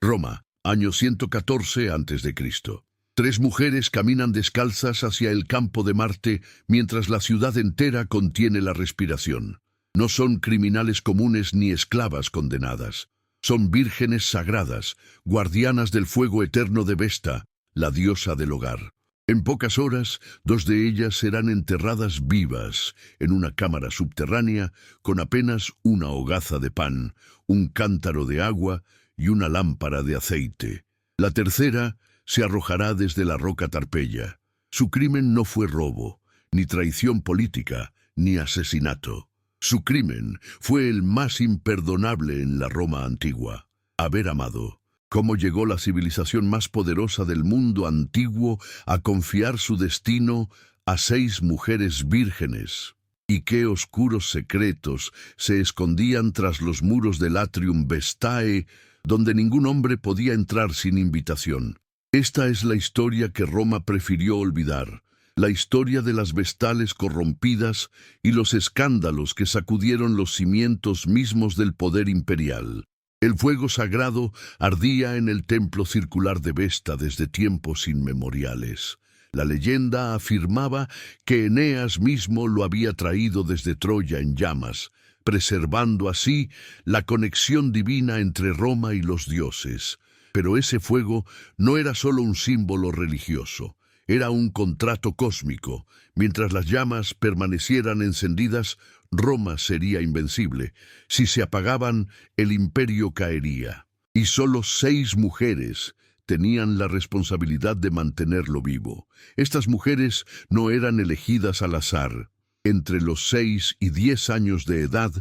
Roma, año 114 a.C. Tres mujeres caminan descalzas hacia el campo de Marte mientras la ciudad entera contiene la respiración. No son criminales comunes ni esclavas condenadas. Son vírgenes sagradas, guardianas del fuego eterno de Vesta, la diosa del hogar. En pocas horas, dos de ellas serán enterradas vivas en una cámara subterránea con apenas una hogaza de pan, un cántaro de agua y una lámpara de aceite. La tercera se arrojará desde la roca Tarpeya. Su crimen no fue robo, ni traición política, ni asesinato. Su crimen fue el más imperdonable en la Roma antigua: haber amado. ¿Cómo llegó la civilización más poderosa del mundo antiguo a confiar su destino a 6 mujeres vírgenes? ¿Y qué oscuros secretos se escondían tras los muros del Atrium Vestae, donde ningún hombre podía entrar sin invitación? Esta es la historia que Roma prefirió olvidar, la historia de las vestales corrompidas y los escándalos que sacudieron los cimientos mismos del poder imperial. El fuego sagrado ardía en el templo circular de Vesta desde tiempos inmemoriales. La leyenda afirmaba que Eneas mismo lo había traído desde Troya en llamas, preservando así la conexión divina entre Roma y los dioses. Pero ese fuego no era solo un símbolo religioso, era un contrato cósmico. Mientras las llamas permanecieran encendidas, Roma sería invencible. Si se apagaban, el imperio caería. Y solo 6 mujeres tenían la responsabilidad de mantenerlo vivo. Estas mujeres no eran elegidas al azar. Entre los 6 y 10 años de edad,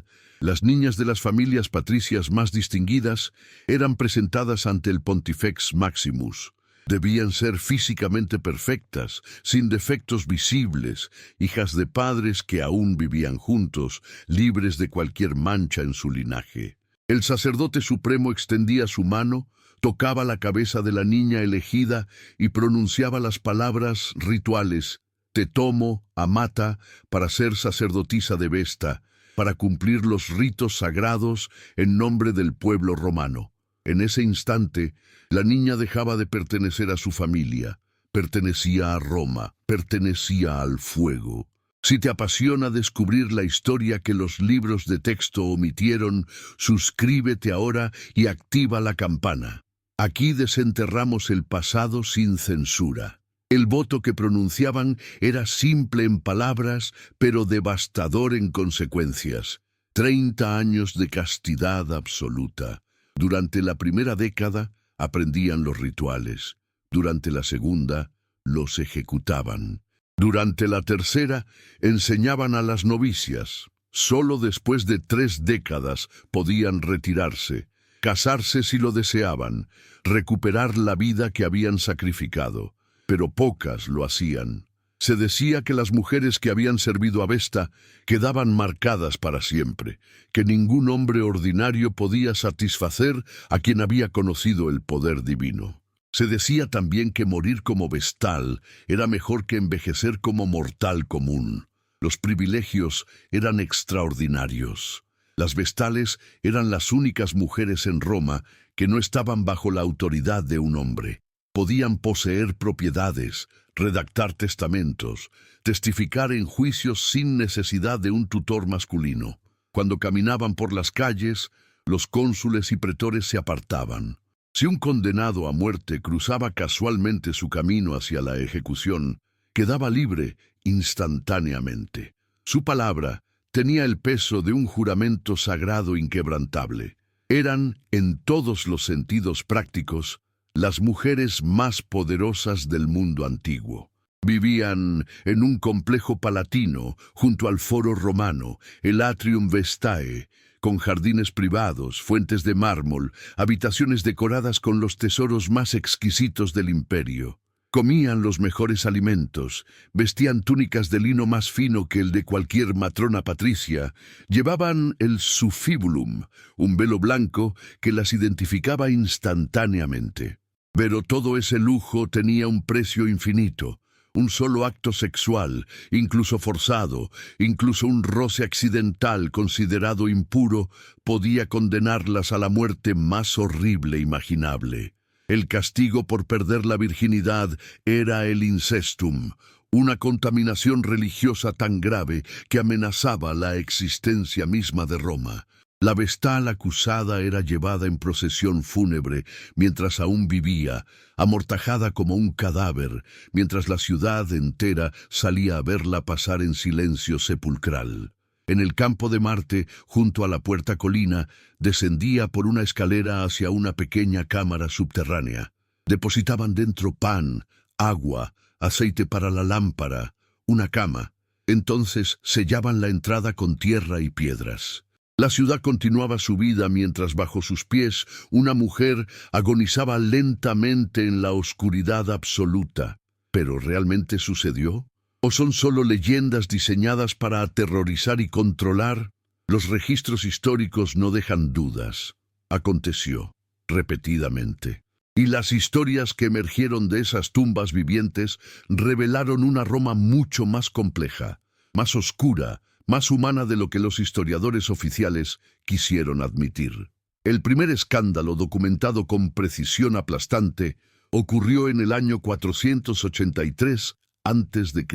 las niñas de las familias patricias más distinguidas eran presentadas ante el Pontifex Maximus. Debían ser físicamente perfectas, sin defectos visibles, hijas de padres que aún vivían juntos, libres de cualquier mancha en su linaje. El sacerdote supremo extendía su mano, tocaba la cabeza de la niña elegida y pronunciaba las palabras rituales: «Te tomo, Amata, para ser sacerdotisa de Vesta, para cumplir los ritos sagrados en nombre del pueblo romano». En ese instante, la niña dejaba de pertenecer a su familia, pertenecía a Roma, pertenecía al fuego. Si te apasiona descubrir la historia que los libros de texto omitieron, suscríbete ahora y activa la campana. Aquí desenterramos el pasado sin censura. El voto que pronunciaban era simple en palabras, pero devastador en consecuencias. 30 años de castidad absoluta. Durante la primera década aprendían los rituales. Durante la segunda los ejecutaban. Durante la tercera enseñaban a las novicias. Solo después de 3 décadas podían retirarse, casarse si lo deseaban, recuperar la vida que habían sacrificado. Pero pocas lo hacían. Se decía que las mujeres que habían servido a Vesta quedaban marcadas para siempre, que ningún hombre ordinario podía satisfacer a quien había conocido el poder divino. Se decía también que morir como vestal era mejor que envejecer como mortal común. Los privilegios eran extraordinarios. Las vestales eran las únicas mujeres en Roma que no estaban bajo la autoridad de un hombre. Podían poseer propiedades, redactar testamentos, testificar en juicios sin necesidad de un tutor masculino. Cuando caminaban por las calles, los cónsules y pretores se apartaban. Si un condenado a muerte cruzaba casualmente su camino hacia la ejecución, quedaba libre instantáneamente. Su palabra tenía el peso de un juramento sagrado inquebrantable. Eran, en todos los sentidos prácticos, las mujeres más poderosas del mundo antiguo. Vivían en un complejo palatino junto al foro romano, el Atrium Vestae, con jardines privados, fuentes de mármol, habitaciones decoradas con los tesoros más exquisitos del imperio. Comían los mejores alimentos, vestían túnicas de lino más fino que el de cualquier matrona patricia, llevaban el suffibulum, un velo blanco que las identificaba instantáneamente. Pero todo ese lujo tenía un precio infinito, Un solo acto sexual, incluso forzado, incluso un roce accidental considerado impuro, podía condenarlas a la muerte más horrible imaginable. El castigo por perder la virginidad era el incestum, una contaminación religiosa tan grave que amenazaba la existencia misma de Roma. La vestal acusada era llevada en procesión fúnebre mientras aún vivía, amortajada como un cadáver, mientras la ciudad entera salía a verla pasar en silencio sepulcral. En el campo de Marte, junto a la puerta colina, descendía por una escalera hacia una pequeña cámara subterránea. Depositaban dentro pan, agua, aceite para la lámpara, una cama. Entonces sellaban la entrada con tierra y piedras. La ciudad continuaba su vida mientras bajo sus pies una mujer agonizaba lentamente en la oscuridad absoluta. ¿Pero realmente sucedió? ¿O son solo leyendas diseñadas para aterrorizar y controlar? Los registros históricos no dejan dudas. Aconteció, repetidamente. Y las historias que emergieron de esas tumbas vivientes revelaron una Roma mucho más compleja, más oscura, más humana de lo que los historiadores oficiales quisieron admitir. El primer escándalo documentado con precisión aplastante ocurrió en el año 483 a.C.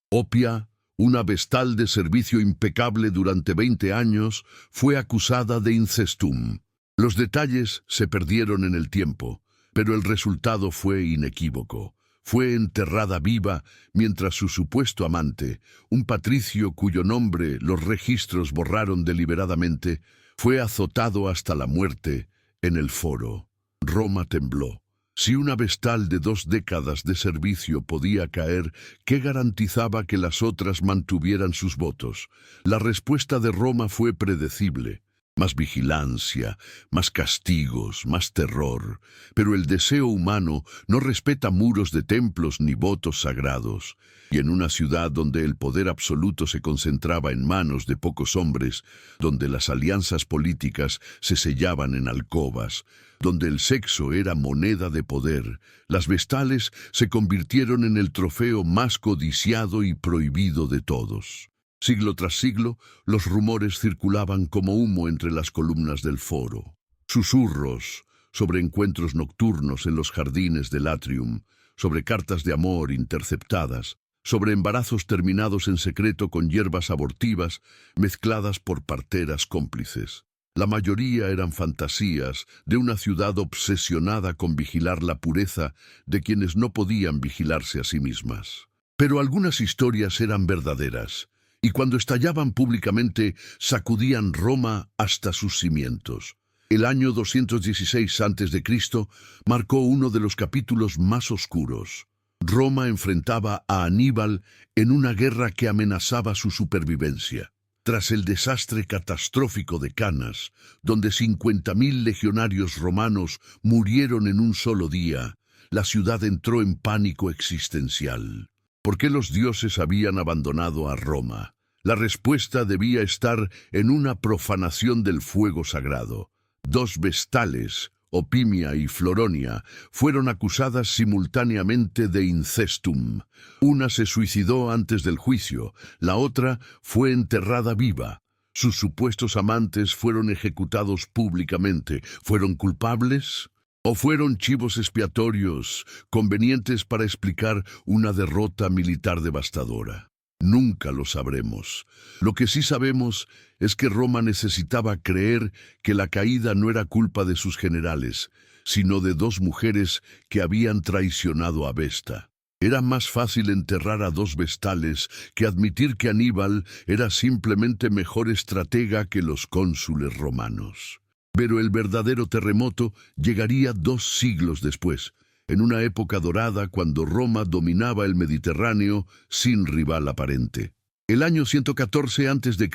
Opia, una vestal de servicio impecable durante 20 años, fue acusada de incestum. Los detalles se perdieron en el tiempo, pero el resultado fue inequívoco. Fue enterrada viva mientras su supuesto amante, un patricio cuyo nombre los registros borraron deliberadamente, fue azotado hasta la muerte en el foro. Roma tembló. Si una vestal de 2 décadas de servicio podía caer, ¿qué garantizaba que las otras mantuvieran sus votos? La respuesta de Roma fue predecible. Más vigilancia, más castigos, más terror. Pero el deseo humano no respeta muros de templos ni votos sagrados. Y en una ciudad donde el poder absoluto se concentraba en manos de pocos hombres, donde las alianzas políticas se sellaban en alcobas, donde el sexo era moneda de poder, las vestales se convirtieron en el trofeo más codiciado y prohibido de todos. Siglo tras siglo, los rumores circulaban como humo entre las columnas del foro. Susurros sobre encuentros nocturnos en los jardines del atrium, sobre cartas de amor interceptadas, sobre embarazos terminados en secreto con hierbas abortivas mezcladas por parteras cómplices. La mayoría eran fantasías de una ciudad obsesionada con vigilar la pureza de quienes no podían vigilarse a sí mismas. Pero algunas historias eran verdaderas, y cuando estallaban públicamente sacudían Roma hasta sus cimientos. El año 216 a.C. marcó uno de los capítulos más oscuros. Roma enfrentaba a Aníbal en una guerra que amenazaba su supervivencia. Tras el desastre catastrófico de Canas, donde 50.000 legionarios romanos murieron en un solo día, la ciudad entró en pánico existencial. ¿Por qué los dioses habían abandonado a Roma? La respuesta debía estar en una profanación del fuego sagrado. 2 vestales, Opimia y Floronia, fueron acusadas simultáneamente de incestum. Una se suicidó antes del juicio, la otra fue enterrada viva. Sus supuestos amantes fueron ejecutados públicamente. ¿Fueron culpables? ¿O fueron chivos expiatorios convenientes para explicar una derrota militar devastadora? Nunca lo sabremos. Lo que sí sabemos es que Roma necesitaba creer que la caída no era culpa de sus generales, sino de 2 mujeres que habían traicionado a Vesta. Era más fácil enterrar a 2 vestales que admitir que Aníbal era simplemente mejor estratega que los cónsules romanos. Pero el verdadero terremoto llegaría 2 siglos después, en una época dorada cuando Roma dominaba el Mediterráneo sin rival aparente. El año 114 a.C.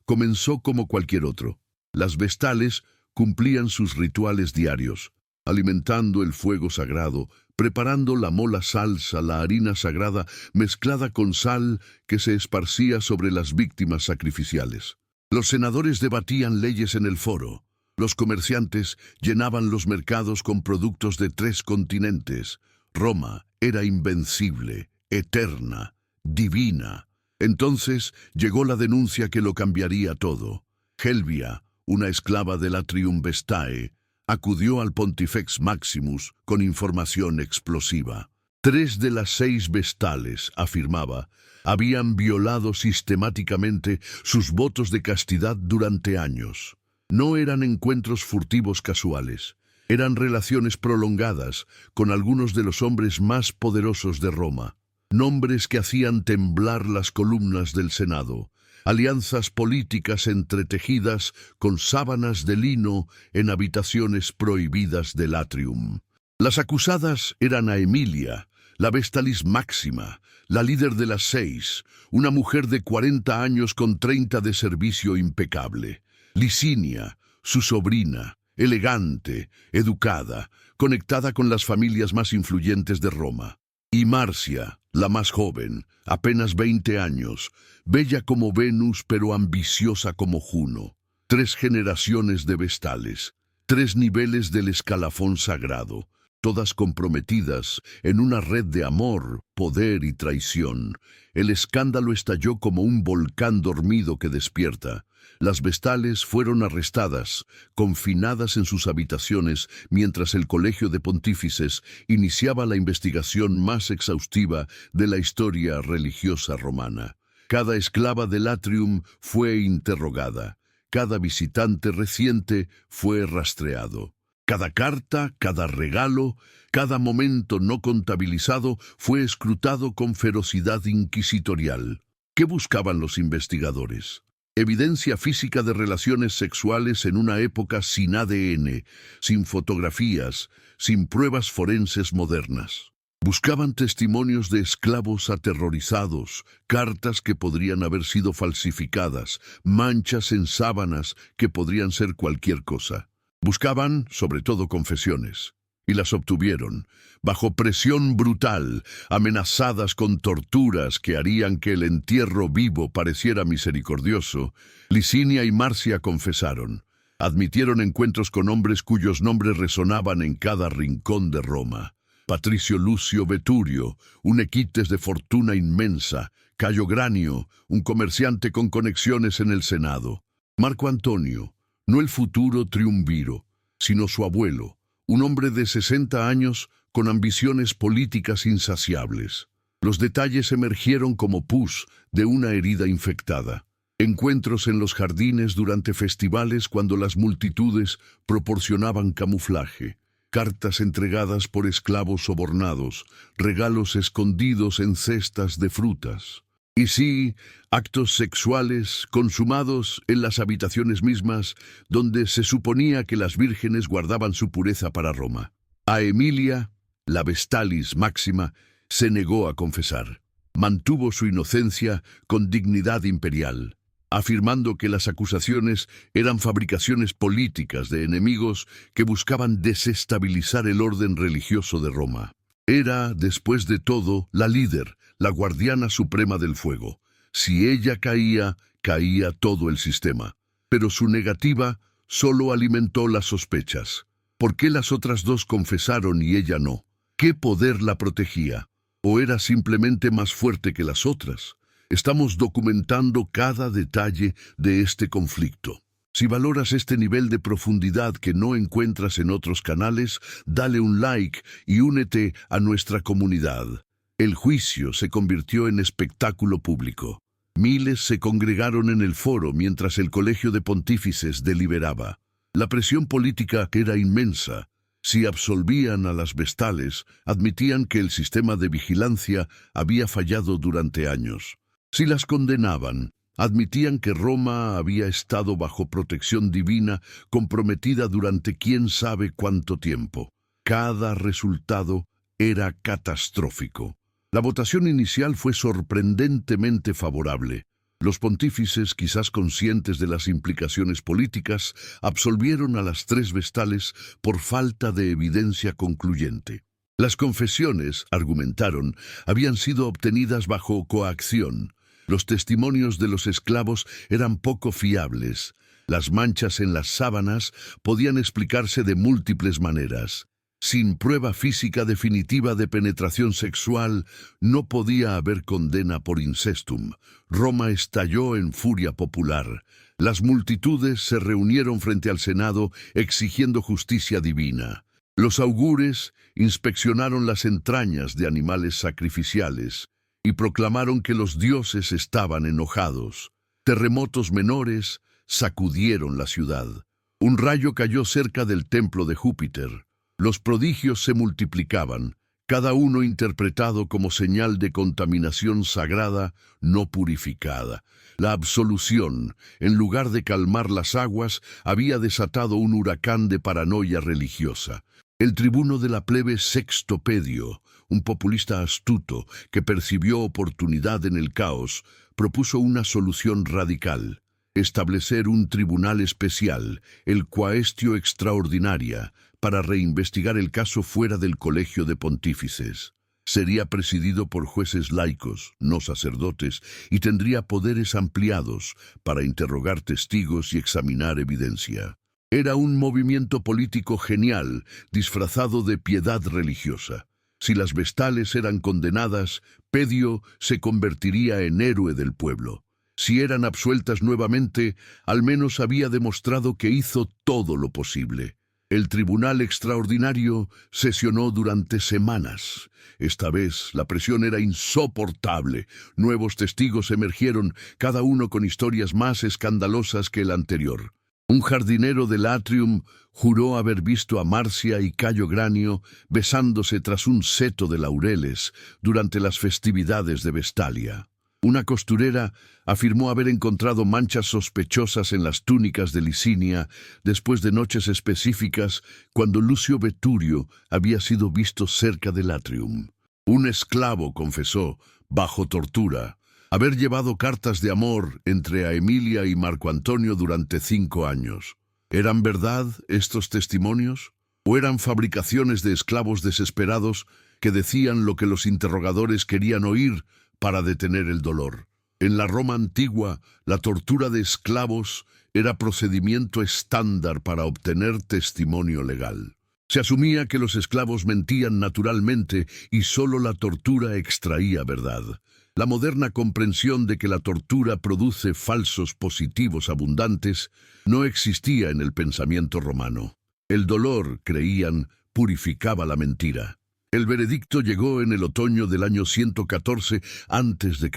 comenzó como cualquier otro. Las vestales cumplían sus rituales diarios, alimentando el fuego sagrado, preparando la mola salsa, la harina sagrada mezclada con sal que se esparcía sobre las víctimas sacrificiales. Los senadores debatían leyes en el foro. Los comerciantes llenaban los mercados con productos de 3 continentes. Roma era invencible, eterna, divina. Entonces llegó la denuncia que lo cambiaría todo. Helvia, una esclava del Atrium Vestae, acudió al Pontifex Maximus con información explosiva. 3 de las 6 vestales, afirmaba, habían violado sistemáticamente sus votos de castidad durante años. No eran encuentros furtivos casuales, eran relaciones prolongadas con algunos de los hombres más poderosos de Roma. Nombres que hacían temblar las columnas del Senado, alianzas políticas entretejidas con sábanas de lino en habitaciones prohibidas del atrium. Las acusadas eran Aemilia, la Vestalis Máxima, la líder de las 6, una mujer de 40 años con 30 de servicio impecable. Licinia, su sobrina, elegante, educada, conectada con las familias más influyentes de Roma. Y Marcia, la más joven, apenas 20 años, bella como Venus pero ambiciosa como Juno. 3 generaciones de vestales, 3 niveles del escalafón sagrado, todas comprometidas en una red de amor, poder y traición. El escándalo estalló como un volcán dormido que despierta. Las vestales fueron arrestadas, confinadas en sus habitaciones, mientras el Colegio de Pontífices iniciaba la investigación más exhaustiva de la historia religiosa romana. Cada esclava del atrium fue interrogada. Cada visitante reciente fue rastreado. Cada carta, cada regalo, cada momento no contabilizado fue escrutado con ferocidad inquisitorial. ¿Qué buscaban los investigadores? Evidencia física de relaciones sexuales en una época sin ADN, sin fotografías, sin pruebas forenses modernas. Buscaban testimonios de esclavos aterrorizados, cartas que podrían haber sido falsificadas, manchas en sábanas que podrían ser cualquier cosa. Buscaban, sobre todo, confesiones. Y las obtuvieron, bajo presión brutal, amenazadas con torturas que harían que el entierro vivo pareciera misericordioso. Licinia y Marcia confesaron. Admitieron encuentros con hombres cuyos nombres resonaban en cada rincón de Roma. Patricio Lucio Veturio, un equites de fortuna inmensa. Cayo Granio, un comerciante con conexiones en el Senado. Marco Antonio, no el futuro triunviro, sino su abuelo, un hombre de 60 años con ambiciones políticas insaciables. Los detalles emergieron como pus de una herida infectada. Encuentros en los jardines durante festivales cuando las multitudes proporcionaban camuflaje. Cartas entregadas por esclavos sobornados, regalos escondidos en cestas de frutas. Y sí, actos sexuales consumados en las habitaciones mismas donde se suponía que las vírgenes guardaban su pureza para Roma. Aemilia, la Vestalis Máxima, se negó a confesar. Mantuvo su inocencia con dignidad imperial, afirmando que las acusaciones eran fabricaciones políticas de enemigos que buscaban desestabilizar el orden religioso de Roma. Era, después de todo, la líder, la guardiana suprema del fuego. Si ella caía, caía todo el sistema. Pero su negativa solo alimentó las sospechas. ¿Por qué las otras 2 confesaron y ella no? ¿Qué poder la protegía? ¿O era simplemente más fuerte que las otras? Estamos documentando cada detalle de este conflicto. Si valoras este nivel de profundidad que no encuentras en otros canales, dale un like y únete a nuestra comunidad. El juicio se convirtió en espectáculo público. Miles se congregaron en el foro mientras el Colegio de Pontífices deliberaba. La presión política era inmensa. Si absolvían a las vestales, admitían que el sistema de vigilancia había fallado durante años. Si las condenaban, admitían que Roma había estado bajo protección divina, comprometida durante quién sabe cuánto tiempo. Cada resultado era catastrófico. La votación inicial fue sorprendentemente favorable. Los pontífices, quizás conscientes de las implicaciones políticas, absolvieron a las 3 vestales por falta de evidencia concluyente. Las confesiones, argumentaron, habían sido obtenidas bajo coacción. Los testimonios de los esclavos eran poco fiables. Las manchas en las sábanas podían explicarse de múltiples maneras. Sin prueba física definitiva de penetración sexual, no podía haber condena por incestum. Roma estalló en furia popular. Las multitudes se reunieron frente al Senado exigiendo justicia divina. Los augures inspeccionaron las entrañas de animales sacrificiales y proclamaron que los dioses estaban enojados. Terremotos menores sacudieron la ciudad. Un rayo cayó cerca del templo de Júpiter. Los prodigios se multiplicaban, cada uno interpretado como señal de contaminación sagrada no purificada. La absolución, en lugar de calmar las aguas, había desatado un huracán de paranoia religiosa. El tribuno de la plebe Sexto Pedio, un populista astuto que percibió oportunidad en el caos, propuso una solución radical: establecer un tribunal especial, el Quaestio Extraordinaria, para reinvestigar el caso fuera del colegio de pontífices. Sería presidido por jueces laicos, no sacerdotes, y tendría poderes ampliados para interrogar testigos y examinar evidencia. Era un movimiento político genial, disfrazado de piedad religiosa. Si las vestales eran condenadas, Pedio se convertiría en héroe del pueblo. Si eran absueltas nuevamente, al menos había demostrado que hizo todo lo posible. El tribunal extraordinario sesionó durante semanas. Esta vez la presión era insoportable. Nuevos testigos emergieron, cada uno con historias más escandalosas que el anterior. Un jardinero del atrium juró haber visto a Marcia y Cayo Granio besándose tras un seto de laureles durante las festividades de Vestalia. Una costurera afirmó haber encontrado manchas sospechosas en las túnicas de Licinia después de noches específicas cuando Lucio Veturio había sido visto cerca del atrium. Un esclavo confesó, bajo tortura, haber llevado cartas de amor entre a Emilia y Marco Antonio durante 5 años. ¿Eran verdad estos testimonios? ¿O eran fabricaciones de esclavos desesperados que decían lo que los interrogadores querían oír para detener el dolor? En la Roma antigua, la tortura de esclavos era procedimiento estándar para obtener testimonio legal. Se asumía que los esclavos mentían naturalmente y solo la tortura extraía verdad. La moderna comprensión de que la tortura produce falsos positivos abundantes no existía en el pensamiento romano. El dolor, creían, purificaba la mentira. El veredicto llegó en el otoño del año 114 a.C.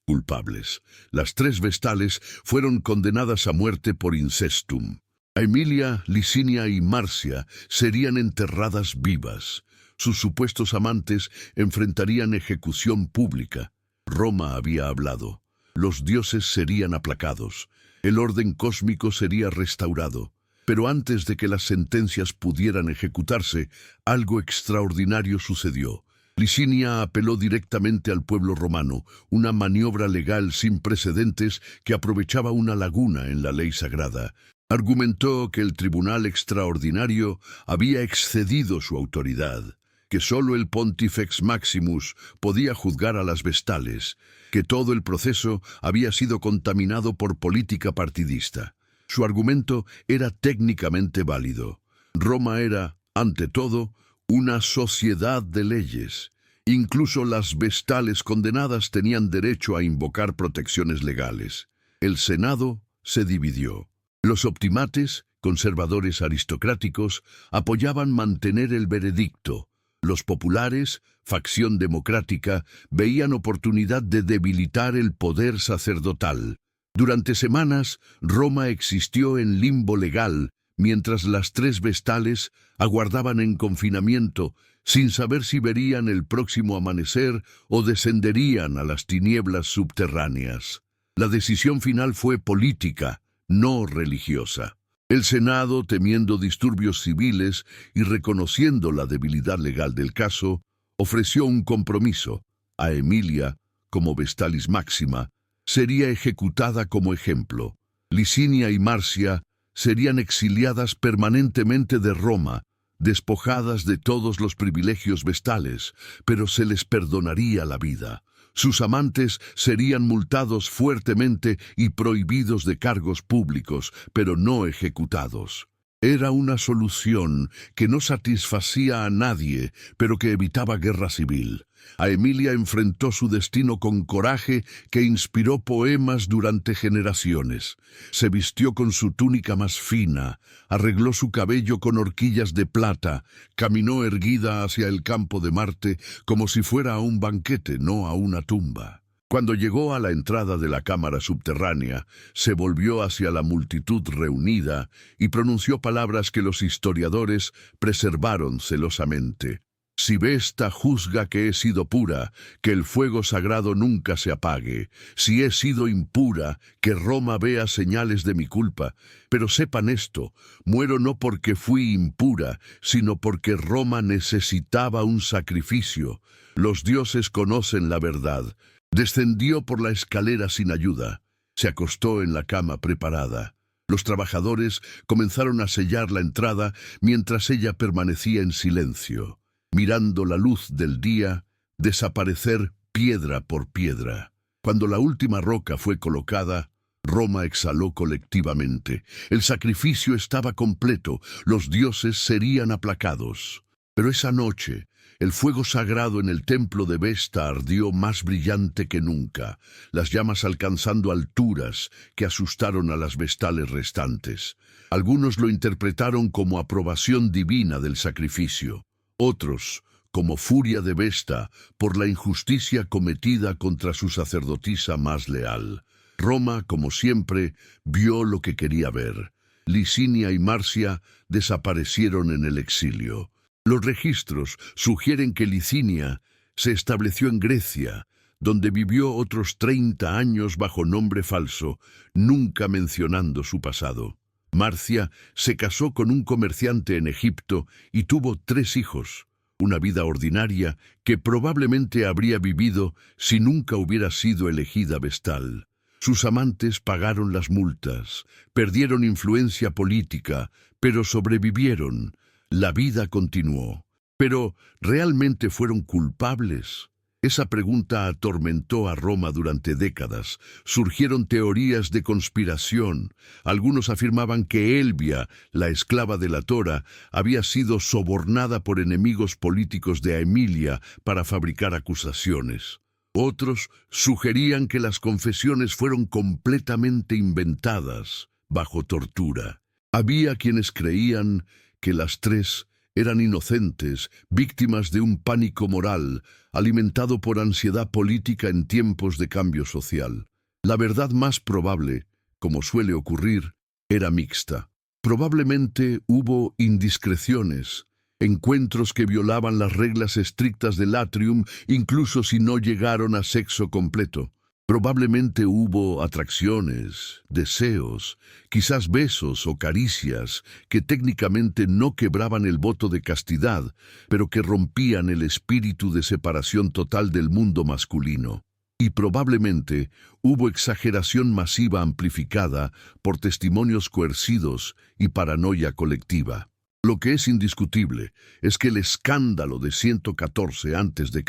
Culpables. Las 3 vestales fueron condenadas a muerte por incestum. A Emilia, Licinia y Marcia serían enterradas vivas. Sus supuestos amantes enfrentarían ejecución pública. Roma había hablado. Los dioses serían aplacados. El orden cósmico sería restaurado. Pero antes de que las sentencias pudieran ejecutarse, algo extraordinario sucedió. Licinia apeló directamente al pueblo romano, una maniobra legal sin precedentes que aprovechaba una laguna en la ley sagrada. Argumentó que el tribunal extraordinario había excedido su autoridad, que solo el Pontifex Maximus podía juzgar a las vestales, que todo el proceso había sido contaminado por política partidista. Su argumento era técnicamente válido. Roma era, ante todo, una sociedad de leyes. Incluso las vestales condenadas tenían derecho a invocar protecciones legales. El Senado se dividió. Los optimates, conservadores aristocráticos, apoyaban mantener el veredicto. Los populares, facción democrática, veían oportunidad de debilitar el poder sacerdotal. Durante semanas, Roma existió en limbo legal, mientras las 3 vestales aguardaban en confinamiento, sin saber si verían el próximo amanecer o descenderían a las tinieblas subterráneas. La decisión final fue política, no religiosa. El Senado, temiendo disturbios civiles y reconociendo la debilidad legal del caso, ofreció un compromiso. A Emilia, como Vestalis Máxima, sería ejecutada como ejemplo. Licinia y Marcia serían exiliadas permanentemente de Roma, despojadas de todos los privilegios vestales, pero se les perdonaría la vida. Sus amantes serían multados fuertemente y prohibidos de cargos públicos, pero no ejecutados. Era una solución que no satisfacía a nadie, pero que evitaba guerra civil. A Emilia enfrentó su destino con coraje que inspiró poemas durante generaciones. Se vistió con su túnica más fina, arregló su cabello con horquillas de plata, caminó erguida hacia el campo de Marte como si fuera a un banquete, no a una tumba. Cuando llegó a la entrada de la cámara subterránea, se volvió hacia la multitud reunida y pronunció palabras que los historiadores preservaron celosamente. Si Vesta juzga que he sido pura, que el fuego sagrado nunca se apague. Si he sido impura, que Roma vea señales de mi culpa. Pero sepan esto, muero no porque fui impura, sino porque Roma necesitaba un sacrificio. Los dioses conocen la verdad. Descendió por la escalera sin ayuda. Se acostó en la cama preparada. Los trabajadores comenzaron a sellar la entrada mientras ella permanecía en silencio, mirando la luz del día desaparecer piedra por piedra. Cuando la última roca fue colocada, Roma exhaló colectivamente. El sacrificio estaba completo, los dioses serían aplacados. Pero esa noche, el fuego sagrado en el templo de Vesta ardió más brillante que nunca, las llamas alcanzando alturas que asustaron a las vestales restantes. Algunos lo interpretaron como aprobación divina del sacrificio. Otros, como furia de Vesta por la injusticia cometida contra su sacerdotisa más leal. Roma, como siempre, vio lo que quería ver. Licinia y Marcia desaparecieron en el exilio. Los registros sugieren que Licinia se estableció en Grecia, donde vivió otros 30 años bajo nombre falso, nunca mencionando su pasado. Marcia se casó con un comerciante en Egipto y tuvo 3 hijos, una vida ordinaria que probablemente habría vivido si nunca hubiera sido elegida vestal. Sus amantes pagaron las multas, perdieron influencia política, pero sobrevivieron. La vida continuó. Pero, ¿realmente fueron culpables? Esa pregunta atormentó a Roma durante décadas. Surgieron teorías de conspiración. Algunos afirmaban que Elvia, la esclava de la Tora, había sido sobornada por enemigos políticos de Emilia para fabricar acusaciones. Otros sugerían que las confesiones fueron completamente inventadas, bajo tortura. Había quienes creían que las 3 eran inocentes, víctimas de un pánico moral, alimentado por ansiedad política en tiempos de cambio social. La verdad más probable, como suele ocurrir, era mixta. Probablemente hubo indiscreciones, encuentros que violaban las reglas estrictas del atrium, incluso si no llegaron a sexo completo. Probablemente hubo atracciones, deseos, quizás besos o caricias que técnicamente no quebraban el voto de castidad, pero que rompían el espíritu de separación total del mundo masculino. Y probablemente hubo exageración masiva amplificada por testimonios coercidos y paranoia colectiva. Lo que es indiscutible es que el escándalo de 114 a.C.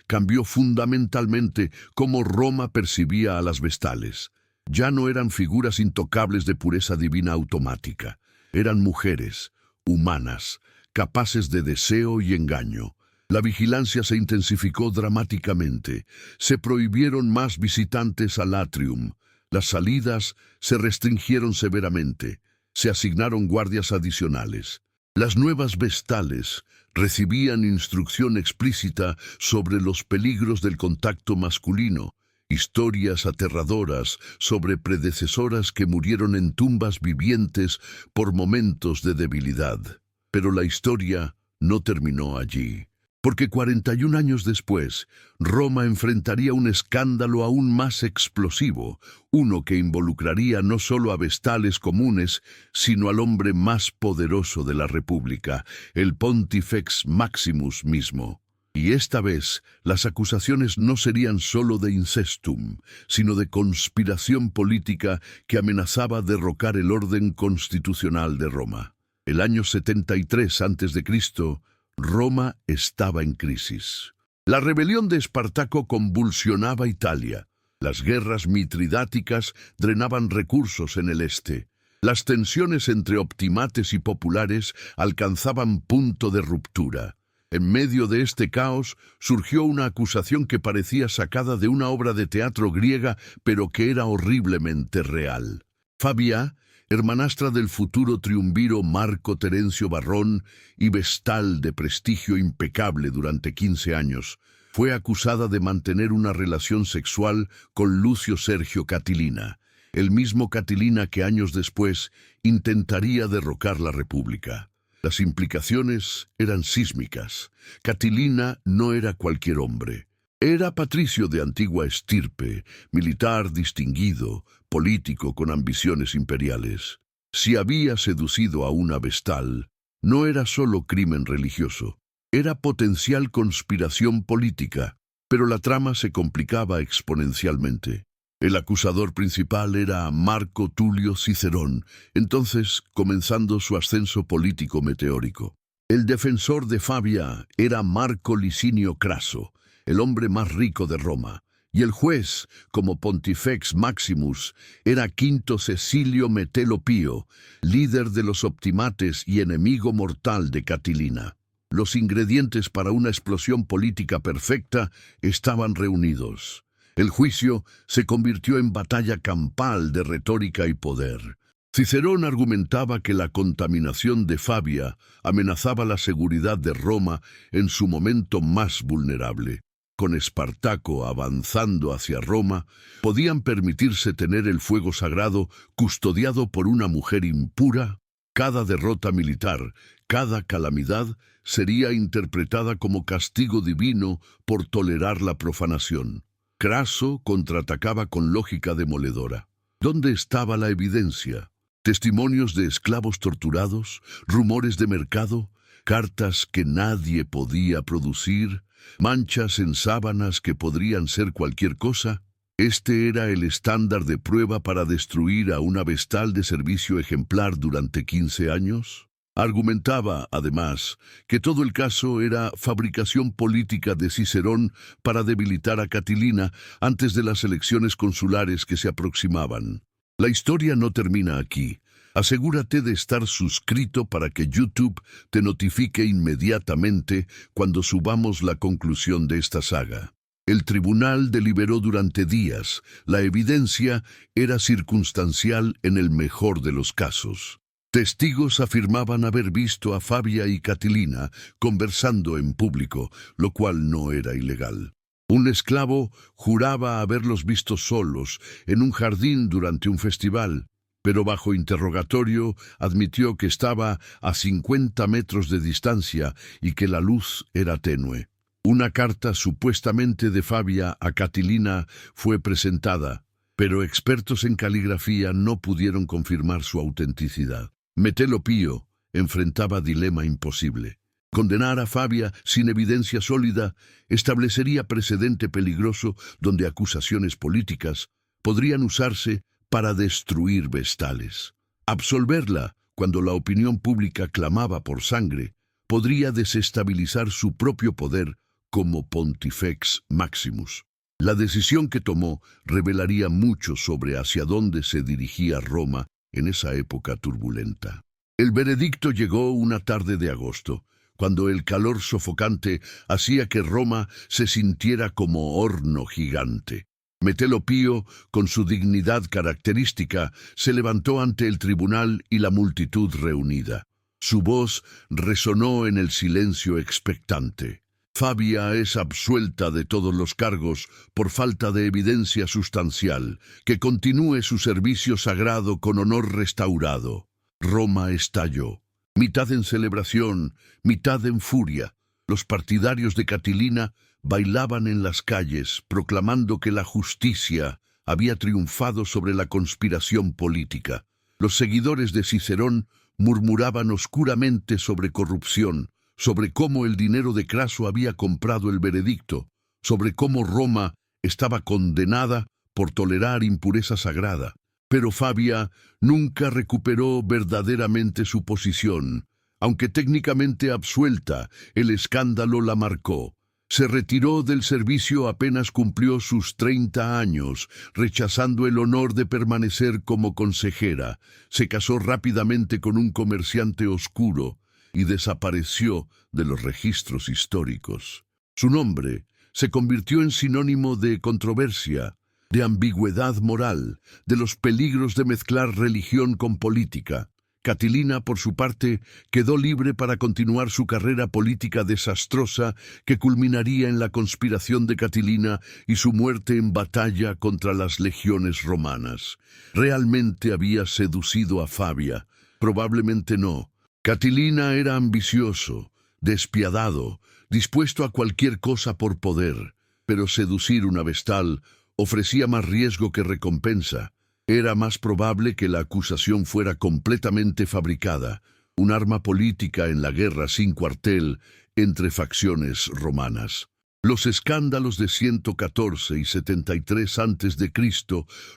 cambió fundamentalmente cómo Roma percibía a las vestales. Ya no eran figuras intocables de pureza divina automática. Eran mujeres, humanas, capaces de deseo y engaño. La vigilancia se intensificó dramáticamente. Se prohibieron más visitantes al atrium. Las salidas se restringieron severamente. Se asignaron guardias adicionales. Las nuevas vestales recibían instrucción explícita sobre los peligros del contacto masculino, historias aterradoras sobre predecesoras que murieron en tumbas vivientes por momentos de debilidad. Pero la historia no terminó allí. Porque 41 años después, Roma enfrentaría un escándalo aún más explosivo, uno que involucraría no solo a vestales comunes, sino al hombre más poderoso de la República, el Pontifex Maximus mismo. Y esta vez, las acusaciones no serían solo de incestum, sino de conspiración política que amenazaba derrocar el orden constitucional de Roma. El año 73 a.C., Roma estaba en crisis. La rebelión de Espartaco convulsionaba Italia. Las guerras mitridáticas drenaban recursos en el este. Las tensiones entre optimates y populares alcanzaban punto de ruptura. En medio de este caos surgió una acusación que parecía sacada de una obra de teatro griega, pero que era horriblemente real. Fabia, hermanastra del futuro triunviro Marco Terencio Varrón y vestal de prestigio impecable durante 15 años, fue acusada de mantener una relación sexual con Lucio Sergio Catilina, el mismo Catilina que años después intentaría derrocar la República. Las implicaciones eran sísmicas. Catilina no era cualquier hombre. Era patricio de antigua estirpe, militar distinguido, político con ambiciones imperiales. Si había seducido a una vestal, no era solo crimen religioso, era potencial conspiración política, pero la trama se complicaba exponencialmente. El acusador principal era Marco Tulio Cicerón, entonces comenzando su ascenso político meteórico. El defensor de Fabia era Marco Licinio Craso, el hombre más rico de Roma, y el juez, como Pontifex Maximus, era Quinto Cecilio Metelo Pío, líder de los optimates y enemigo mortal de Catilina. Los ingredientes para una explosión política perfecta estaban reunidos. El juicio se convirtió en batalla campal de retórica y poder. Cicerón argumentaba que la contaminación de Fabia amenazaba la seguridad de Roma en su momento más vulnerable. Con Espartaco avanzando hacia Roma, podían permitirse tener el fuego sagrado custodiado por una mujer impura. Cada derrota militar, cada calamidad, sería interpretada como castigo divino por tolerar la profanación. Craso contraatacaba con lógica demoledora. ¿Dónde estaba la evidencia? Testimonios de esclavos torturados, rumores de mercado, cartas que nadie podía producir, manchas en sábanas que podrían ser cualquier cosa. Este era el estándar de prueba para destruir a una vestal de servicio ejemplar durante 15 años. Argumentaba, además, que todo el caso era fabricación política de Cicerón para debilitar a Catilina antes de las elecciones consulares que se aproximaban. La historia no termina aquí. Asegúrate de estar suscrito para que YouTube te notifique inmediatamente cuando subamos la conclusión de esta saga. El tribunal deliberó durante días. La evidencia era circunstancial en el mejor de los casos. Testigos afirmaban haber visto a Fabia y Catilina conversando en público, lo cual no era ilegal. Un esclavo juraba haberlos visto solos en un jardín durante un festival, pero bajo interrogatorio admitió que estaba a 50 metros de distancia y que la luz era tenue. Una carta supuestamente de Fabia a Catilina fue presentada, pero expertos en caligrafía no pudieron confirmar su autenticidad. Metelo Pío enfrentaba dilema imposible. Condenar a Fabia sin evidencia sólida establecería precedente peligroso donde acusaciones políticas podrían usarse para destruir vestales. Absolverla cuando la opinión pública clamaba por sangre podría desestabilizar su propio poder como Pontifex Maximus. La decisión que tomó revelaría mucho sobre hacia dónde se dirigía Roma en esa época turbulenta. El veredicto llegó una tarde de agosto, cuando el calor sofocante hacía que Roma se sintiera como horno gigante. Metelo Pío, con su dignidad característica, se levantó ante el tribunal y la multitud reunida. Su voz resonó en el silencio expectante. Fabia es absuelta de todos los cargos por falta de evidencia sustancial. Que continúe su servicio sagrado con honor restaurado. Roma estalló. Mitad en celebración, mitad en furia. Los partidarios de Catilina bailaban en las calles, proclamando que la justicia había triunfado sobre la conspiración política. Los seguidores de Cicerón murmuraban oscuramente sobre corrupción, sobre cómo el dinero de Craso había comprado el veredicto, sobre cómo Roma estaba condenada por tolerar impureza sagrada. Pero Fabia nunca recuperó verdaderamente su posición. Aunque técnicamente absuelta, el escándalo la marcó. Se retiró del servicio apenas cumplió sus 30 años, rechazando el honor de permanecer como consejera. Se casó rápidamente con un comerciante oscuro y desapareció de los registros históricos. Su nombre se convirtió en sinónimo de controversia, de ambigüedad moral, de los peligros de mezclar religión con política. Catilina, por su parte, quedó libre para continuar su carrera política desastrosa que culminaría en la conspiración de Catilina y su muerte en batalla contra las legiones romanas. ¿Realmente había seducido a Fabia? Probablemente no. Catilina era ambicioso, despiadado, dispuesto a cualquier cosa por poder, pero seducir una vestal ofrecía más riesgo que recompensa. Era más probable que la acusación fuera completamente fabricada, un arma política en la guerra sin cuartel entre facciones romanas. Los escándalos de 114 y 73 a.C.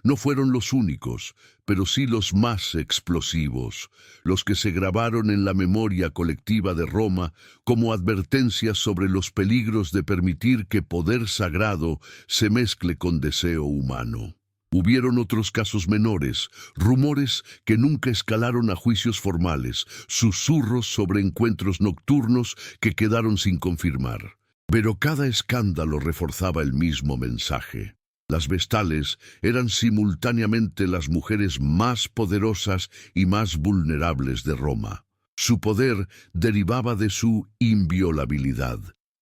no fueron los únicos, pero sí los más explosivos, los que se grabaron en la memoria colectiva de Roma como advertencias sobre los peligros de permitir que poder sagrado se mezcle con deseo humano. Hubieron otros casos menores, rumores que nunca escalaron a juicios formales, susurros sobre encuentros nocturnos que quedaron sin confirmar. Pero cada escándalo reforzaba el mismo mensaje. Las vestales eran simultáneamente las mujeres más poderosas y más vulnerables de Roma. Su poder derivaba de su inviolabilidad.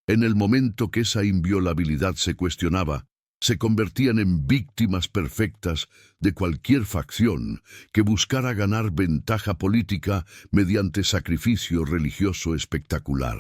En el momento que esa inviolabilidad se cuestionaba, se convertían en víctimas perfectas de cualquier facción que buscara ganar ventaja política mediante sacrificio religioso espectacular.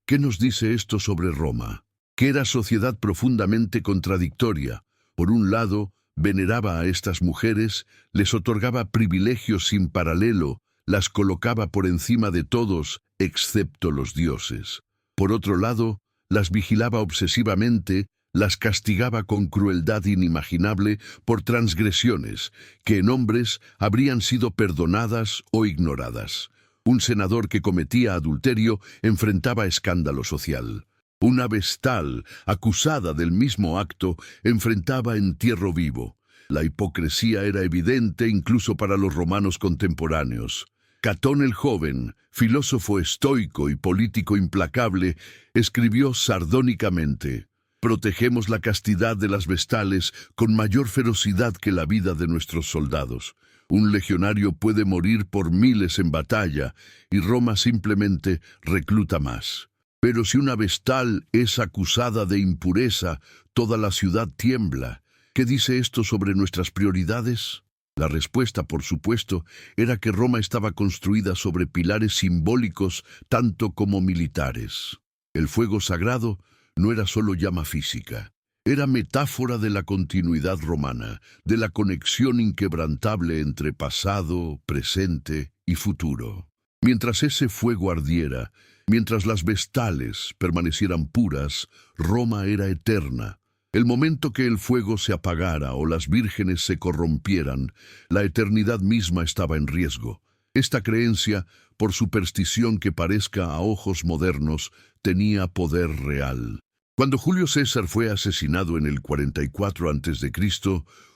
¿Qué nos dice esto sobre Roma? Que era sociedad profundamente contradictoria. Por un lado, veneraba a estas mujeres, les otorgaba privilegios sin paralelo, las colocaba por encima de todos, excepto los dioses. Por otro lado, las vigilaba obsesivamente, las castigaba con crueldad inimaginable por transgresiones que en hombres habrían sido perdonadas o ignoradas. Un senador que cometía adulterio enfrentaba escándalo social. Una vestal, acusada del mismo acto, enfrentaba entierro vivo. La hipocresía era evidente incluso para los romanos contemporáneos. Catón el joven, filósofo estoico y político implacable, escribió sardónicamente: «Protegemos la castidad de las vestales con mayor ferocidad que la vida de nuestros soldados. Un legionario puede morir por miles en batalla y Roma simplemente recluta más. Pero si una vestal es acusada de impureza, toda la ciudad tiembla. ¿Qué dice esto sobre nuestras prioridades?». La respuesta, por supuesto, era que Roma estaba construida sobre pilares simbólicos tanto como militares. El fuego sagrado no era solo llama física. Era metáfora de la continuidad romana, de la conexión inquebrantable entre pasado, presente y futuro. Mientras ese fuego ardiera, mientras las vestales permanecieran puras, Roma era eterna. El momento que el fuego se apagara o las vírgenes se corrompieran, la eternidad misma estaba en riesgo. Esta creencia, por superstición que parezca a ojos modernos, tenía poder real. Cuando Julio César fue asesinado en el 44 a.C.,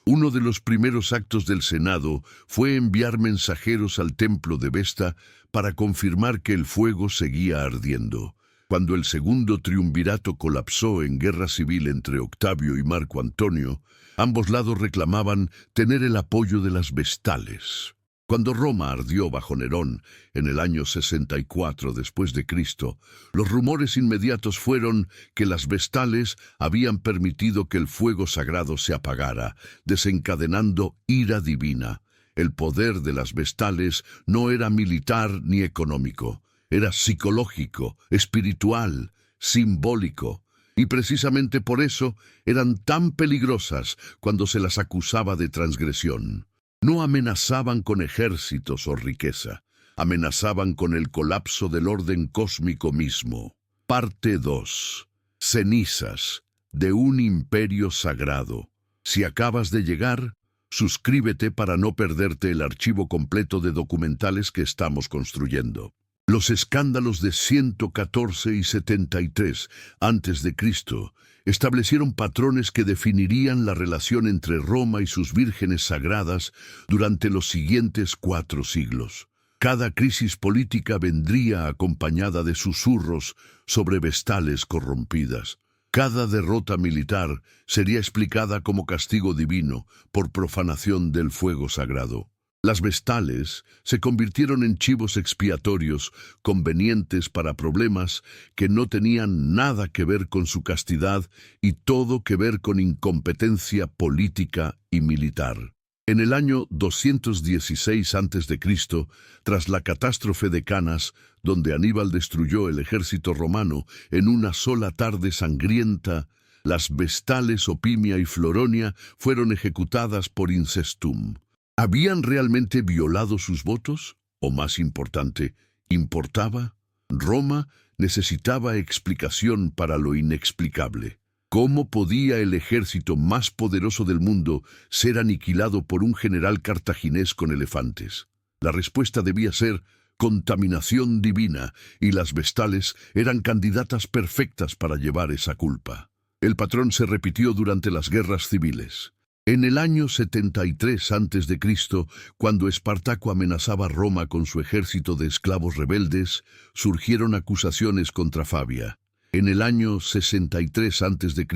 uno de los primeros actos del Senado fue enviar mensajeros al templo de Vesta para confirmar que el fuego seguía ardiendo. Cuando el segundo triunvirato colapsó en guerra civil entre Octavio y Marco Antonio, ambos lados reclamaban tener el apoyo de las vestales. Cuando Roma ardió bajo Nerón en el año 64 después de Cristo, los rumores inmediatos fueron que las vestales habían permitido que el fuego sagrado se apagara, desencadenando ira divina. El poder de las vestales no era militar ni económico, era psicológico, espiritual, simbólico. Y precisamente por eso eran tan peligrosas cuando se las acusaba de transgresión. No amenazaban con ejércitos o riqueza, amenazaban con el colapso del orden cósmico mismo. Parte 2. Cenizas de un imperio sagrado. Si acabas de llegar, suscríbete para no perderte el archivo completo de documentales que estamos construyendo. Los escándalos de 114 y 73 antes de Cristo establecieron patrones que definirían la relación entre Roma y sus vírgenes sagradas durante los siguientes 4 siglos. Cada crisis política vendría acompañada de susurros sobre vestales corrompidas. Cada derrota militar sería explicada como castigo divino por profanación del fuego sagrado. Las vestales se convirtieron en chivos expiatorios convenientes para problemas que no tenían nada que ver con su castidad y todo que ver con incompetencia política y militar. En el año 216 a.C., tras la catástrofe de Canas, donde Aníbal destruyó el ejército romano en una sola tarde sangrienta, las vestales Opimia y Floronia fueron ejecutadas por incestum. ¿Habían realmente violado sus votos? O más importante, ¿importaba? Roma necesitaba explicación para lo inexplicable. ¿Cómo podía el ejército más poderoso del mundo ser aniquilado por un general cartaginés con elefantes? La respuesta debía ser contaminación divina, y las vestales eran candidatas perfectas para llevar esa culpa. El patrón se repitió durante las guerras civiles. En el año 73 a.C., cuando Espartaco amenazaba a Roma con su ejército de esclavos rebeldes, surgieron acusaciones contra Fabia. En el año 63 a.C.,